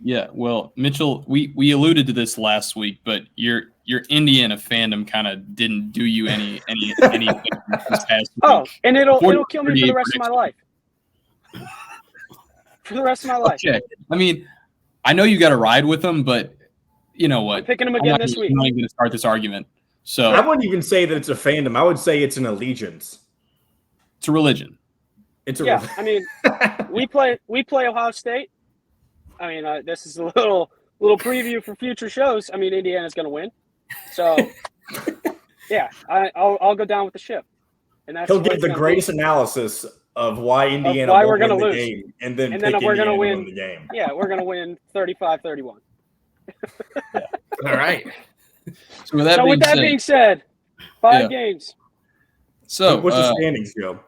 S4: Yeah, well, Mitchell, we alluded to this last week, but your Indiana fandom kind of didn't do you any this past week.
S2: Oh, and it'll kill me for the rest of my life. For the rest of my life.
S4: Okay. I mean, I know you got to ride with them, but you know what?
S2: I'm picking them again this week.
S4: I'm not even going to start this argument. So
S1: I wouldn't even say that it's a fandom. I would say it's an allegiance.
S4: It's a religion.
S2: I mean, we play Ohio State. I mean, this is a little preview for future shows. I mean, Indiana's going to win, so yeah, I'll go down with the ship. And that's
S1: he'll give the greatest analysis of why Indiana
S2: why we're going to
S1: win the
S2: lose,
S1: game, and then
S2: we're going to win
S1: the game.
S2: Yeah, we're going to win 35-31.
S3: All right.
S4: So with that
S2: being said, 5 games.
S4: So
S1: what's the standings, Joe?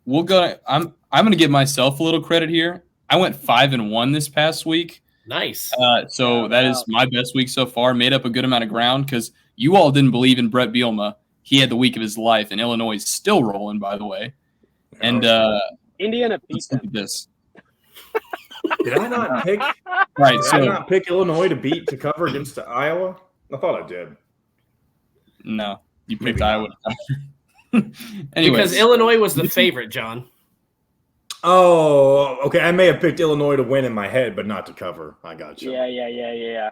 S4: We'll go. I'm going to give myself a little credit here. I went 5-1 this past week.
S3: Nice.
S4: So that is my best week so far. Made up a good amount of ground because you all didn't believe in Brett Bielema. He had the week of his life, and Illinois is still rolling, by the way. And
S2: Indiana beat them.
S4: This.
S1: Did I not pick?
S4: Right.
S1: Did I not pick Illinois to cover against Iowa? I thought I did.
S4: No, you picked Iowa to cover.
S3: Because Illinois was the favorite, John.
S1: Oh, okay. I may have picked Illinois to win in my head, but not to cover. I got you.
S2: Yeah.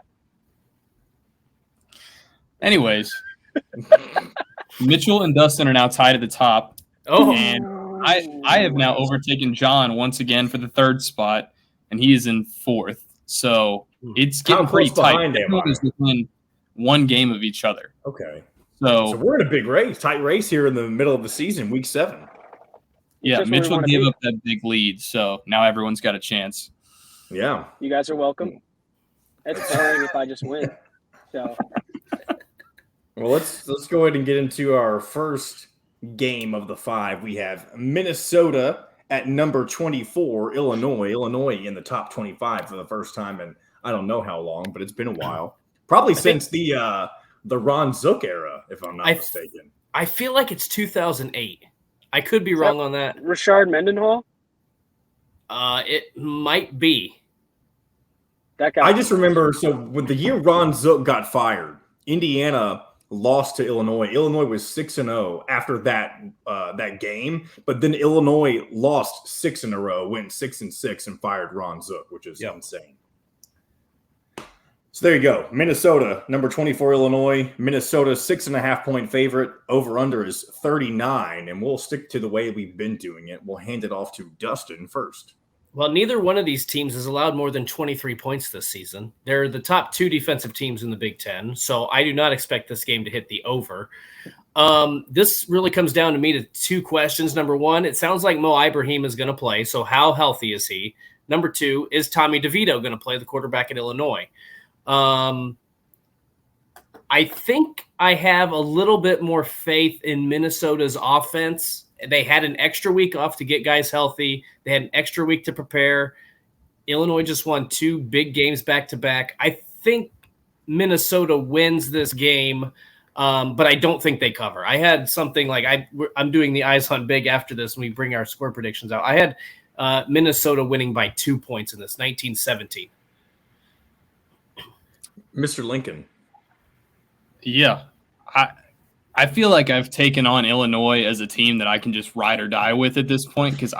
S4: Anyways, Mitchell and Dustin are now tied at the top.
S3: Oh,
S4: and I have now overtaken John once again for the 3rd spot, and he is in 4th. So it's getting pretty tight. Everyone is within 1 game of each other.
S1: Okay.
S4: So
S1: we're in a big race, tight race here in the middle of the season, week 7.
S4: Yeah, Mitchell gave up that big lead, so now everyone's got a chance.
S1: Yeah.
S2: You guys are welcome. It's boring if I just win. So
S1: well, let's go ahead and get into our first game of the 5. We have Minnesota at number 24, Illinois in the top 25 for the first time in I don't know how long, but it's been a while. Probably since the Ron Zook era, if I'm not mistaken.
S3: I feel like it's 2008. I could be wrong on that.
S2: Rashard Mendenhall?
S3: It might be.
S2: That guy.
S1: I just remember, so when the year Ron Zook got fired, Indiana lost to Illinois. Illinois was 6-0 after that game, but then Illinois lost 6 in a row, went 6-6, and fired Ron Zook, which is insane. So there you go. Minnesota, number 24, Illinois. Minnesota, 6.5-point favorite. Over-under is 39, and we'll stick to the way we've been doing it. We'll hand it off to Dustin first.
S3: Well, neither one of these teams has allowed more than 23 points this season. They're the top 2 defensive teams in the Big Ten, so I do not expect this game to hit the over. This really comes down to me to 2 questions. Number 1, it sounds like Mo Ibrahim is going to play, so how healthy is he? Number 2, is Tommy DeVito going to play, the quarterback at Illinois? I think I have a little bit more faith in Minnesota's offense. They had an extra week off to get guys healthy. They had an extra week to prepare. Illinois just won 2 big games back-to-back. I think Minnesota wins this game, but I don't think they cover. I had something like I'm doing the Eyes on Big after this when we bring our score predictions out. I had Minnesota winning by 2 points in this, 19-17.
S1: Mr. Lincoln.
S4: Yeah. I feel like I've taken on Illinois as a team that I can just ride or die with at this point because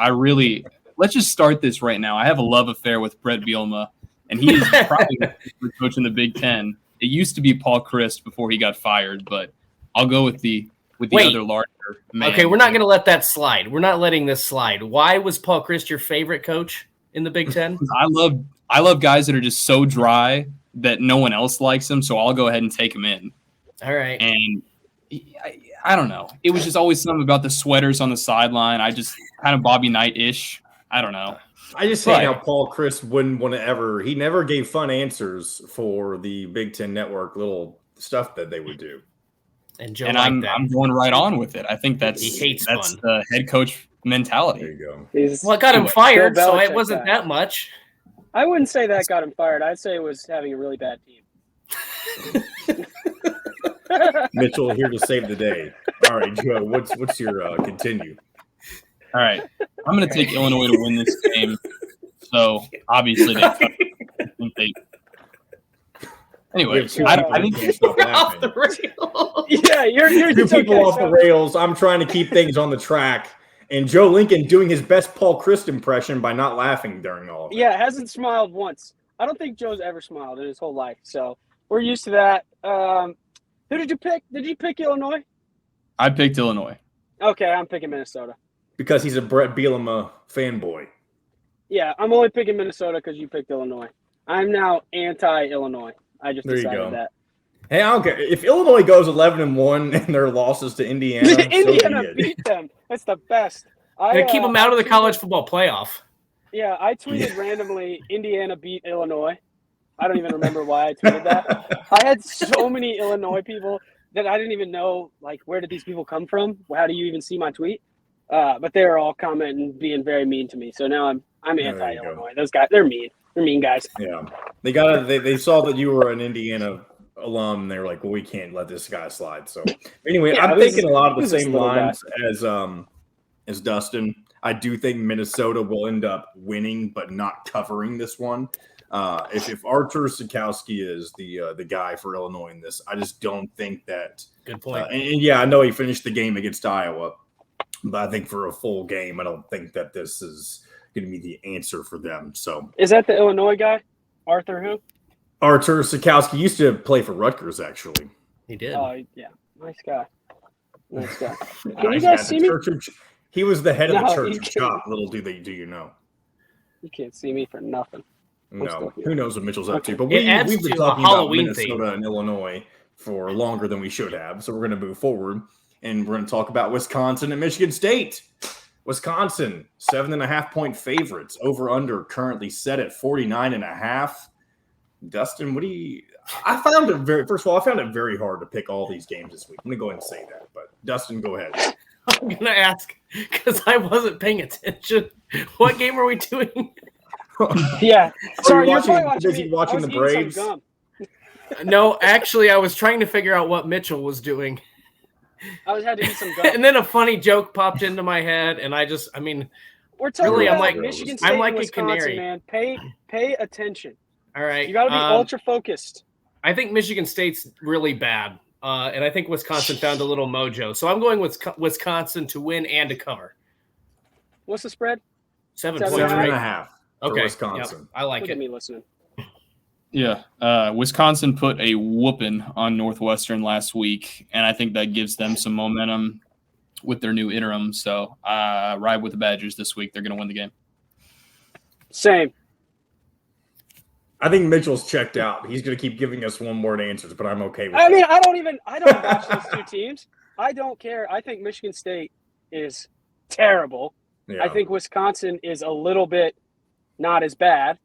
S4: let's just start this right now. I have a love affair with Brett Bielema, and he is probably the coach in the Big Ten. It used to be Paul Chryst before he got fired, but I'll go with the other larger man.
S3: Okay, we're not going to let that slide. We're not letting this slide. Why was Paul Chryst your favorite coach in the Big Ten?
S4: I love guys that are just so dry that no one else likes him, so I'll go ahead and take him in.
S3: All right.
S4: And I don't know. It was just always something about the sweaters on the sideline. I just kind of Bobby Knight-ish. I don't know.
S1: I just hate how Paul Chryst wouldn't want to he never gave fun answers for the Big Ten Network little stuff that they would do.
S3: And Joe,
S4: I'm going right on with it. I think that's
S3: fun.
S4: The head coach mentality.
S1: There you go.
S3: Well, it got him fired, so it wasn't that much.
S2: I wouldn't say that got him fired. I'd say it was having a really bad team.
S1: Mitchell here to save the day. All right, Joe, what's your continue?
S4: All right. I'm going to take Illinois to win this game. So, obviously, anyway, I think
S3: we're off the rails.
S2: Yeah, you're
S1: 2 people off the rails. I'm trying to keep things on the track. And Joe Lincoln doing his best Paul Chryst impression by not laughing during all of it.
S2: Yeah, hasn't smiled once. I don't think Joe's ever smiled in his whole life. So we're used to that. Who did you pick? Did you pick Illinois?
S4: I picked Illinois.
S2: Okay, I'm picking Minnesota.
S1: Because he's a Brett Bielema fanboy.
S2: Yeah, I'm only picking Minnesota because you picked Illinois. I'm now anti-Illinois. I just decided that.
S1: Hey, I don't care. If Illinois goes 11-1 and their losses to Indiana,
S2: Indiana beat them. That's the best.
S3: Keep them out of the college football playoff.
S2: Yeah, I tweeted randomly, Indiana beat Illinois. I don't even remember why I tweeted that. I had so many Illinois people that I didn't even know, like, where did these people come from? How do you even see my tweet? But they were all commenting, being very mean to me. So now I'm anti-Illinois. Those guys, they're mean. They're mean guys.
S1: Yeah, they saw that you were an Indiana alum. And they were like, well, we can't let this guy slide. So anyway, I'm thinking a lot of the same lines as Dustin. I do think Minnesota will end up winning, but not covering this one. If Artur Sikowski is the guy for Illinois in this, I just don't think that.
S3: Good point.
S1: And yeah, I know he finished the game against Iowa, but I think for a full game, I don't think that this is going to be the answer for them. So
S2: is that the Illinois guy, Arthur? Who?
S1: Artur Sikowski used to play for Rutgers, actually.
S3: He did.
S2: Oh yeah, nice guy. Nice guy. Can you guys see me?
S1: He was the head of the church of shop. Little do you know.
S2: You can't see me for nothing.
S1: No, who knows what Mitchell's up to? But we've been talking about Minnesota and Illinois for longer than we should have. So we're going to move forward, and we're going to talk about Wisconsin and Michigan State. Wisconsin, 7.5-point favorites. Over/under currently set at 49.5. Dustin, what do you? I found it very hard to pick all these games this week. I'm going to go ahead and say that. But Dustin, go ahead.
S3: I'm going to ask because I wasn't paying attention. What game are we doing?
S2: Yeah. Sorry, you're
S1: busy watching the Braves.
S3: No, actually, I was trying to figure out what Mitchell was doing.
S2: I had to eat some gum.
S3: And then a funny joke popped into my head, and
S2: we're talking
S3: really,
S2: about
S3: I'm like
S2: Michigan State,
S3: I'm like
S2: Wisconsin,
S3: a canary.
S2: Man. Pay attention.
S3: All right.
S2: You got to be ultra focused.
S3: I think Michigan State's really bad, and I think Wisconsin found a little mojo. So I'm going with Wisconsin to win and to cover.
S2: What's the spread?
S3: 7.5.
S1: 7.5.
S3: Okay.
S1: Wisconsin.
S3: Yep, I like
S2: Look
S3: it.
S2: at me listening.
S4: Yeah. Wisconsin put a whooping on Northwestern last week, and I think that gives them some momentum with their new interim. So ride with the Badgers this week. They're going to win the game.
S2: Same.
S1: I think Mitchell's checked out. He's going to keep giving us one-word answers, but I'm okay with
S2: I
S1: that.
S2: mean, I don't watch those two teams. I don't care. I think Michigan State is terrible.
S1: Yeah.
S2: I think Wisconsin is a little bit not as bad.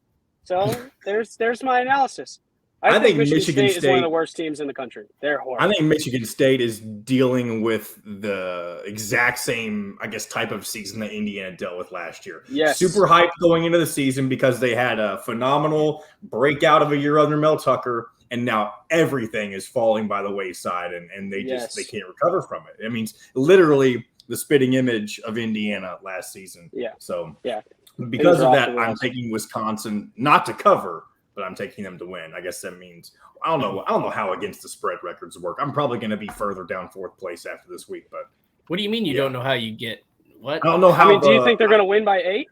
S2: So there's my analysis. I think Michigan State is one of the worst teams in the country. They're horrible.
S1: I think Michigan State is dealing with the exact same, I guess, type of season that Indiana dealt with last year.
S2: Yes.
S1: Super hyped going into the season because they had a phenomenal breakout of a year under Mel Tucker, and now everything is falling by the wayside, and they can't recover from it. I mean, literally the spitting image of Indiana last season.
S2: Yeah.
S1: So
S2: yeah.
S1: Because of that, I'm taking Wisconsin not to cover, but I'm taking them to win. I guess that means I don't know how against the spread records work. I'm probably going to be further down fourth place after this week. But
S3: what do you mean you don't know how you get what?
S1: I don't know how.
S2: I mean, do you think they're going to win by 8?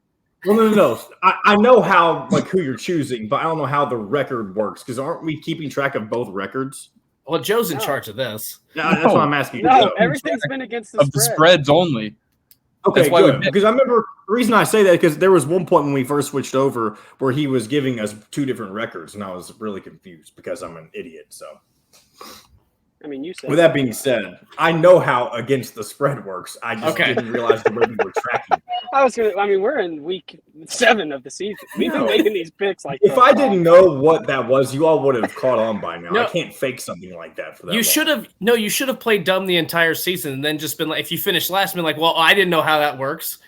S1: Well, no. I know how who you're choosing, but I don't know how the record works because aren't we keeping track of both records?
S3: Well, Joe's in charge of this.
S1: No, that's what I'm asking.
S2: No, everything's been against the
S4: spreads only.
S1: Okay, good. Because I remember the reason I say that because there was one point when we first switched over where he was giving us 2 different records, and I was really confused because I'm an idiot. So,
S2: I mean, you said.
S1: With that being said, I know how against the spread works. I just didn't realize the way we were tracking.
S2: We're in week 7 of the season. We've been making these picks like.
S1: If I didn't know what that was, you all would have caught on by now.
S3: No.
S1: I can't fake something like that for that.
S3: You should have played dumb the entire season and then just been like, if you finished last, been like, well, I didn't know how that works.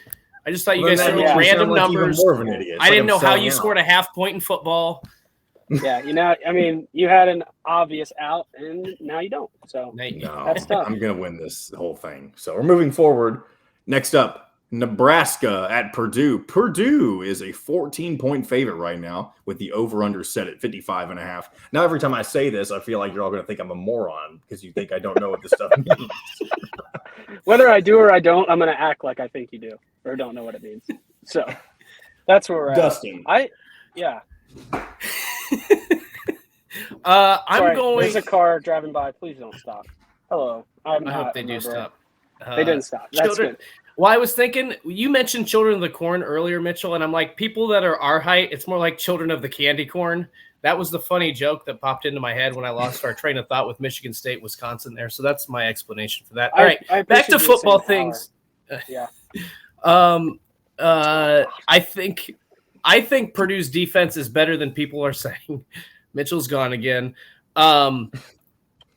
S3: I just thought you guys threw random numbers.
S1: More of an idiot.
S3: I didn't know how you scored a half point in football.
S2: Yeah, you had an obvious out, and now you don't. So that's tough.
S1: I'm going to win this whole thing. So we're moving forward. Next up, Nebraska at Purdue. Purdue is a 14-point favorite right now with the over-under set at 55.5. Now, every time I say this, I feel like you're all going to think I'm a moron because you think I don't know what this stuff means.
S2: Whether I do or I don't, I'm going to act like I think you do or don't know what it means. So that's where we're
S1: Dustin.
S2: Yeah.
S3: I'm going.
S2: There's a car driving by. Please don't stop. Hello.
S3: I hope they do stop.
S2: They didn't stop. That's good.
S3: Well, I was thinking, you mentioned Children of the Corn earlier, Mitchell, and I'm like, people that are our height, it's more like Children of the Candy Corn. That was the funny joke that popped into my head when I lost our train of thought with Michigan State, Wisconsin there. So that's my explanation for that. All right, back to football things.
S2: Yeah.
S3: I think Purdue's defense is better than people are saying. Mitchell's gone again.
S2: No,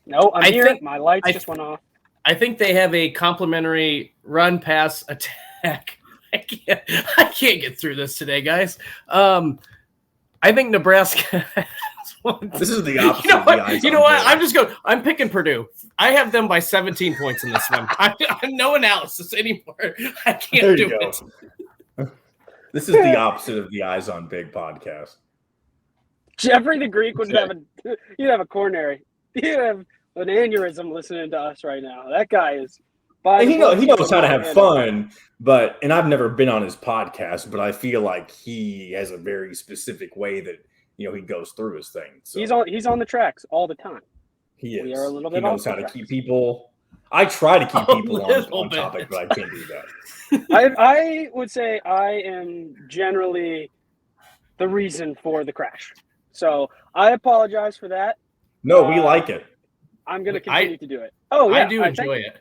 S2: I'm here. My lights just went off.
S3: I think they have a complementary run pass attack. I can't get through this today, guys. I think Nebraska.
S1: This is the opposite.
S3: You know what? I'm picking Purdue. I have them by 17 points in this one. I no analysis anymore. I can't do it.
S1: This is the opposite of the Eyes on Big podcast.
S2: Jeffrey the Greek would have a coronary. He'd have an aneurysm listening to us right now. That guy is.
S1: He knows how to have fun, and I've never been on his podcast, but I feel like he has a very specific way that he goes through his thing. So.
S2: He's on the tracks all the time.
S1: He is.
S2: We are a little bit.
S1: He knows how to keep people. I try to keep people on topic, but I can't do that.
S2: I would say I am generally the reason for the crash. So I apologize for that.
S1: No, we like it.
S2: I'm going to continue to do it. Oh, yeah.
S3: I do enjoy it.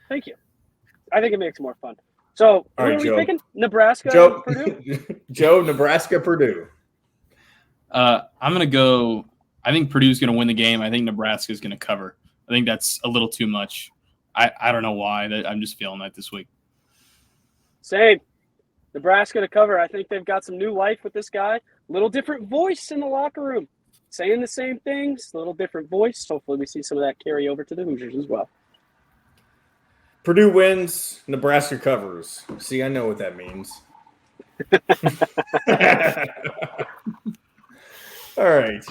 S2: Thank you. I think it makes it more fun. So,
S1: all right,
S2: what are we thinking? Nebraska, Purdue?
S1: Joe, Nebraska, Purdue.
S4: I'm going to go – I think Purdue's going to win the game. I think Nebraska's going to cover. I think that's a little too much. I don't know why. I'm just feeling that this week.
S2: Same. Nebraska to cover. I think they've got some new life with this guy. Little different voice in the locker room. Saying the same things, a little different voice. Hopefully we see some of that carry over to the Hoosiers as well.
S1: Purdue wins, Nebraska covers. See, I know what that means. All right.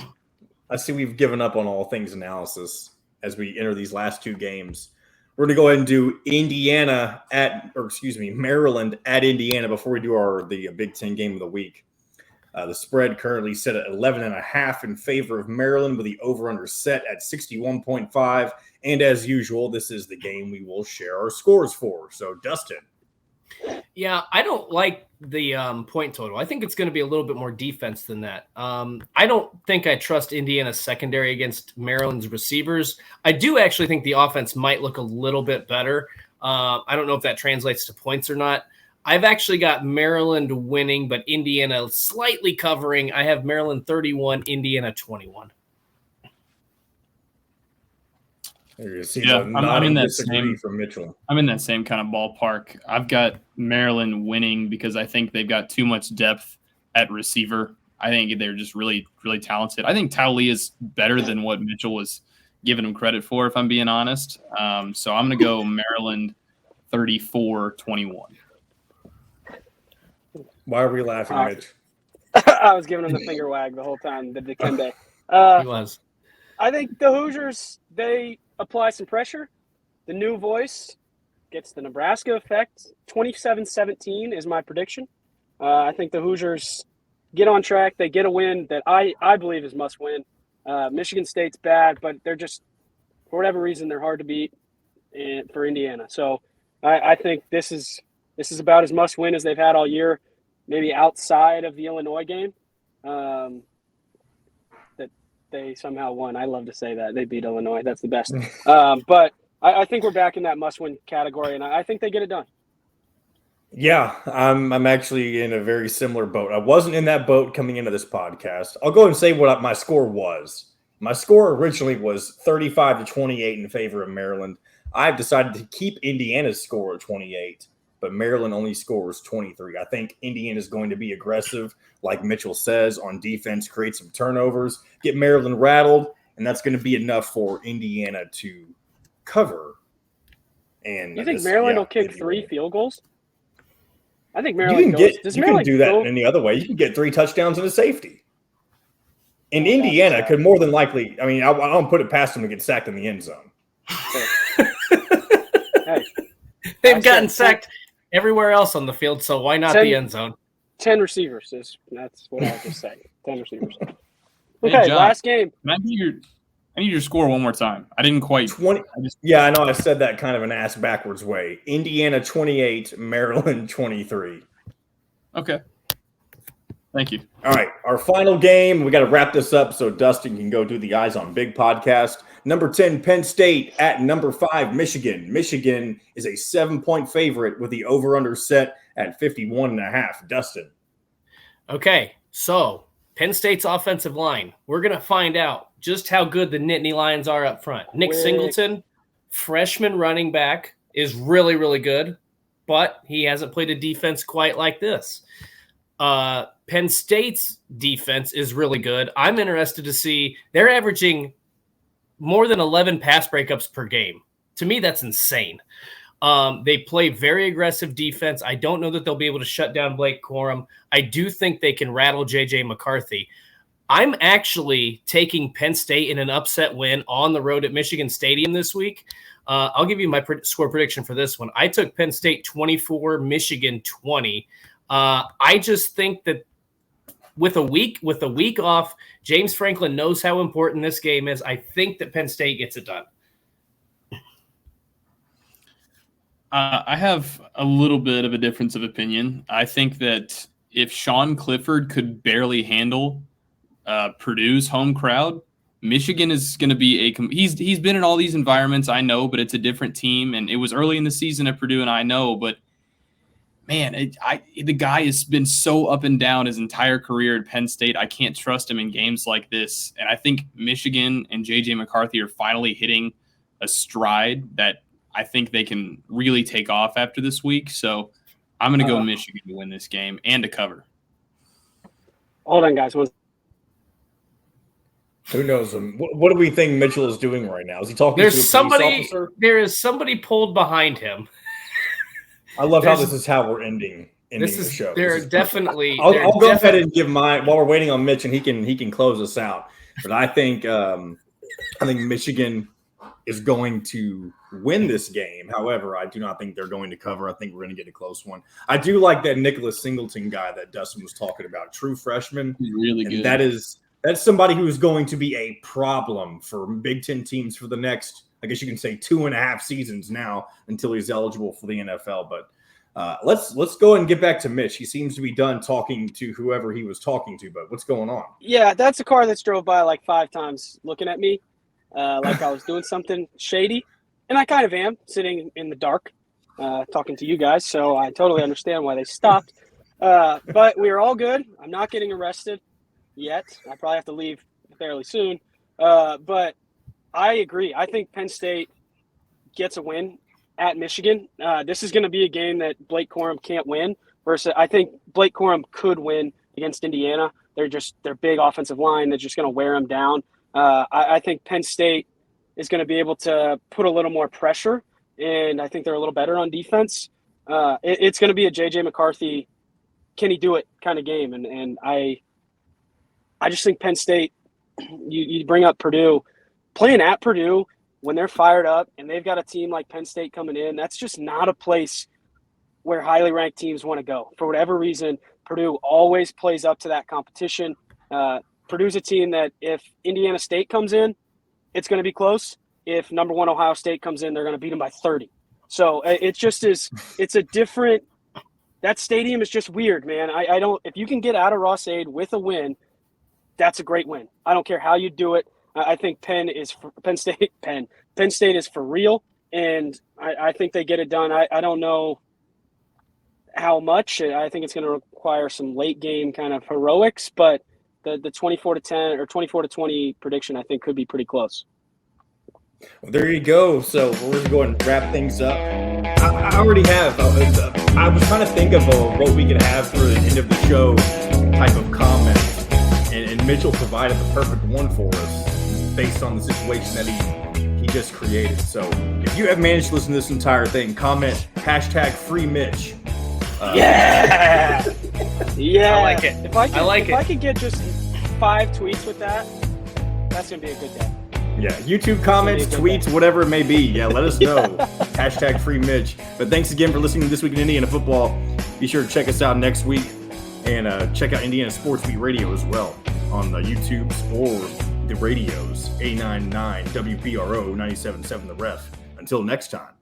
S1: I see we've given up on all things analysis as we enter these last 2 games. We're going to go ahead and do Maryland at Indiana before we do the Big Ten game of the week. The spread currently set at 11.5 in favor of Maryland, with the over-under set at 61.5. And as usual, this is the game we will share our scores for. So, Dustin.
S3: Yeah, I don't like the point total. I think it's going to be a little bit more defense than that. I don't think I trust Indiana's secondary against Maryland's receivers. I do actually think the offense might look a little bit better. I don't know if that translates to points or not. I've actually got Maryland winning, but Indiana slightly covering. I have Maryland 31, Indiana 21.
S4: I'm in that same
S1: from Mitchell.
S4: I'm in that same kind of ballpark. I've got Maryland winning because I think they've got too much depth at receiver. I think they're just really, really talented. I think Taulia is better than what Mitchell was giving him credit for, if I'm being honest. So I'm going to go Maryland 34-21.
S1: Why are we laughing, Mitch?
S2: I was giving him the finger wag the whole time, the Dikembe.
S3: He was.
S2: I think the Hoosiers, they apply some pressure. The new voice gets the Nebraska effect. 27-17 is my prediction. I think the Hoosiers get on track. They get a win that I believe is must win. Michigan State's bad, but they're just, for whatever reason, they're hard to beat for Indiana. So I think this is about as must win as they've had all year, maybe outside of the Illinois game. They somehow won. I love to say that. They beat Illinois. That's the best. But I think we're back in that must-win category, and I think they get it done.
S1: Yeah, I'm actually in a very similar boat. I wasn't in that boat coming into this podcast. I'll go and say what my score was. My score originally was 35-28 in favor of Maryland. I've decided to keep Indiana's score at 28, but Maryland only scores 23. I think Indiana is going to be aggressive, like Mitchell says, on defense, create some turnovers, get Maryland rattled, and that's going to be enough for Indiana to cover. And
S2: you think Maryland will kick 3 field goals? I think Maryland
S1: you can do that in any other way. You can get 3 touchdowns and a safety. And Indiana could more than likely – I mean, I don't put it past them to get sacked in the end zone.
S2: Hey,
S3: they've gotten sacked everywhere else on the field, so why not the end zone?
S2: 10 receivers. That's what I was just saying. 10 receivers. Okay,
S4: Hey, John,
S2: last game.
S4: I need your score one more time. I didn't quite.
S1: 20. Yeah, I know. I said that kind of an ass backwards way. Indiana 28, Maryland 23.
S4: Okay. Thank you.
S1: All right, our final game. We got to wrap this up so Dustin can go do the Eyes on Big podcast. Number 10, Penn State at number 5, Michigan. Michigan is a 7-point favorite with the over-under set at 51.5. Dustin.
S3: Okay, so Penn State's offensive line. We're going to find out just how good the Nittany Lions are up front. Nick Singleton, freshman running back, is really, really good, but he hasn't played a defense quite like this. Penn State's defense is really good. I'm interested to see – they're averaging more than 11 pass breakups per game. To me, that's insane. They play very aggressive defense. I don't know that they'll be able to shut down Blake Corum. I do think they can rattle J.J. McCarthy. I'm actually taking Penn State in an upset win on the road at Michigan Stadium this week. I'll give you my score prediction for this one. I took Penn State 24, Michigan 20. I just think that with a week off, James Franklin knows how important this game is. I think that Penn State gets it done.
S4: I have a little bit of a difference of opinion. I think that if Sean Clifford could barely handle Purdue's home crowd, Michigan is going to be he's been in all these environments, I know, but it's a different team, and it was early in the season at Purdue, and I know, but man, the guy has been so up and down his entire career at Penn State. I can't trust him in games like this, and I think Michigan and J.J. McCarthy are finally hitting a stride that I think they can really take off after this week. So I'm going to go Michigan to win this game and to cover.
S2: Hold on, guys.
S1: Who knows him? What do we think Mitchell is doing right now? Is he talking to a police officer?
S3: There is somebody pulled behind him.
S1: I love how this is how we're ending the show. I'll go ahead and give mine while we're waiting on Mitch, and he can close us out. But I think Michigan is going to win this game. However, I do not think they're going to cover. I think we're going to get a close one. I do like that Nicholas Singleton guy that Dustin was talking about, true freshman.
S4: He's really good.
S1: That's somebody who is going to be a problem for Big Ten teams for the next, I guess you can say, 2.5 seasons now until he's eligible for the NFL. But let's go and get back to Mitch. He seems to be done talking to whoever he was talking to, but what's going on?
S2: Yeah, that's a car that's drove by like 5 times looking at me like I was doing something shady. And I kind of am, sitting in the dark talking to you guys. So I totally understand why they stopped. But we are all good. I'm not getting arrested yet. I probably have to leave fairly soon. But I agree. I think Penn State gets a win at Michigan. This is going to be a game that Blake Corum can't win. Versus, I think Blake Corum could win against Indiana. They're big offensive line. They're just going to wear them down. I think Penn State is going to be able to put a little more pressure, and I think they're a little better on defense. It's going to be a J.J. McCarthy, can he do it kind of game. And I just think Penn State, you bring up Purdue, playing at Purdue when they're fired up and they've got a team like Penn State coming in, that's just not a place where highly ranked teams want to go. For whatever reason, Purdue always plays up to that competition. Purdue's a team that if Indiana State comes in, it's going to be close. If number 1 Ohio State comes in, they're going to beat them by 30. So it just is – it's a different – that stadium is just weird, man. I don't – if you can get out of Ross-Ade with a win, that's a great win. I don't care how you do it. I think Penn State is for real, and I think they get it done. I don't know how much. I think it's going to require some late game kind of heroics, but the 24-10 or 24-20 prediction I think could be pretty close.
S1: Well, there you go. So we're going to go and wrap things up. I already have. I was trying to think of what we could have for the end of the show type of comment, and Mitchell provided the perfect one for us based on the situation that he just created. So if you have managed to listen to this entire thing, comment #FreeMitch.
S2: Yeah.
S3: I like it.
S2: If I could get just 5 tweets with that, that's gonna be a good day.
S1: Yeah, YouTube comments, tweets, whatever it may be. Yeah, let us know. #FreeMitch. But thanks again for listening to This Week in Indiana Football. Be sure to check us out next week and check out Indiana Sports Beat Radio as well on the YouTubes or the radios. 899 WPRO 97.7 The Ref. Until next time.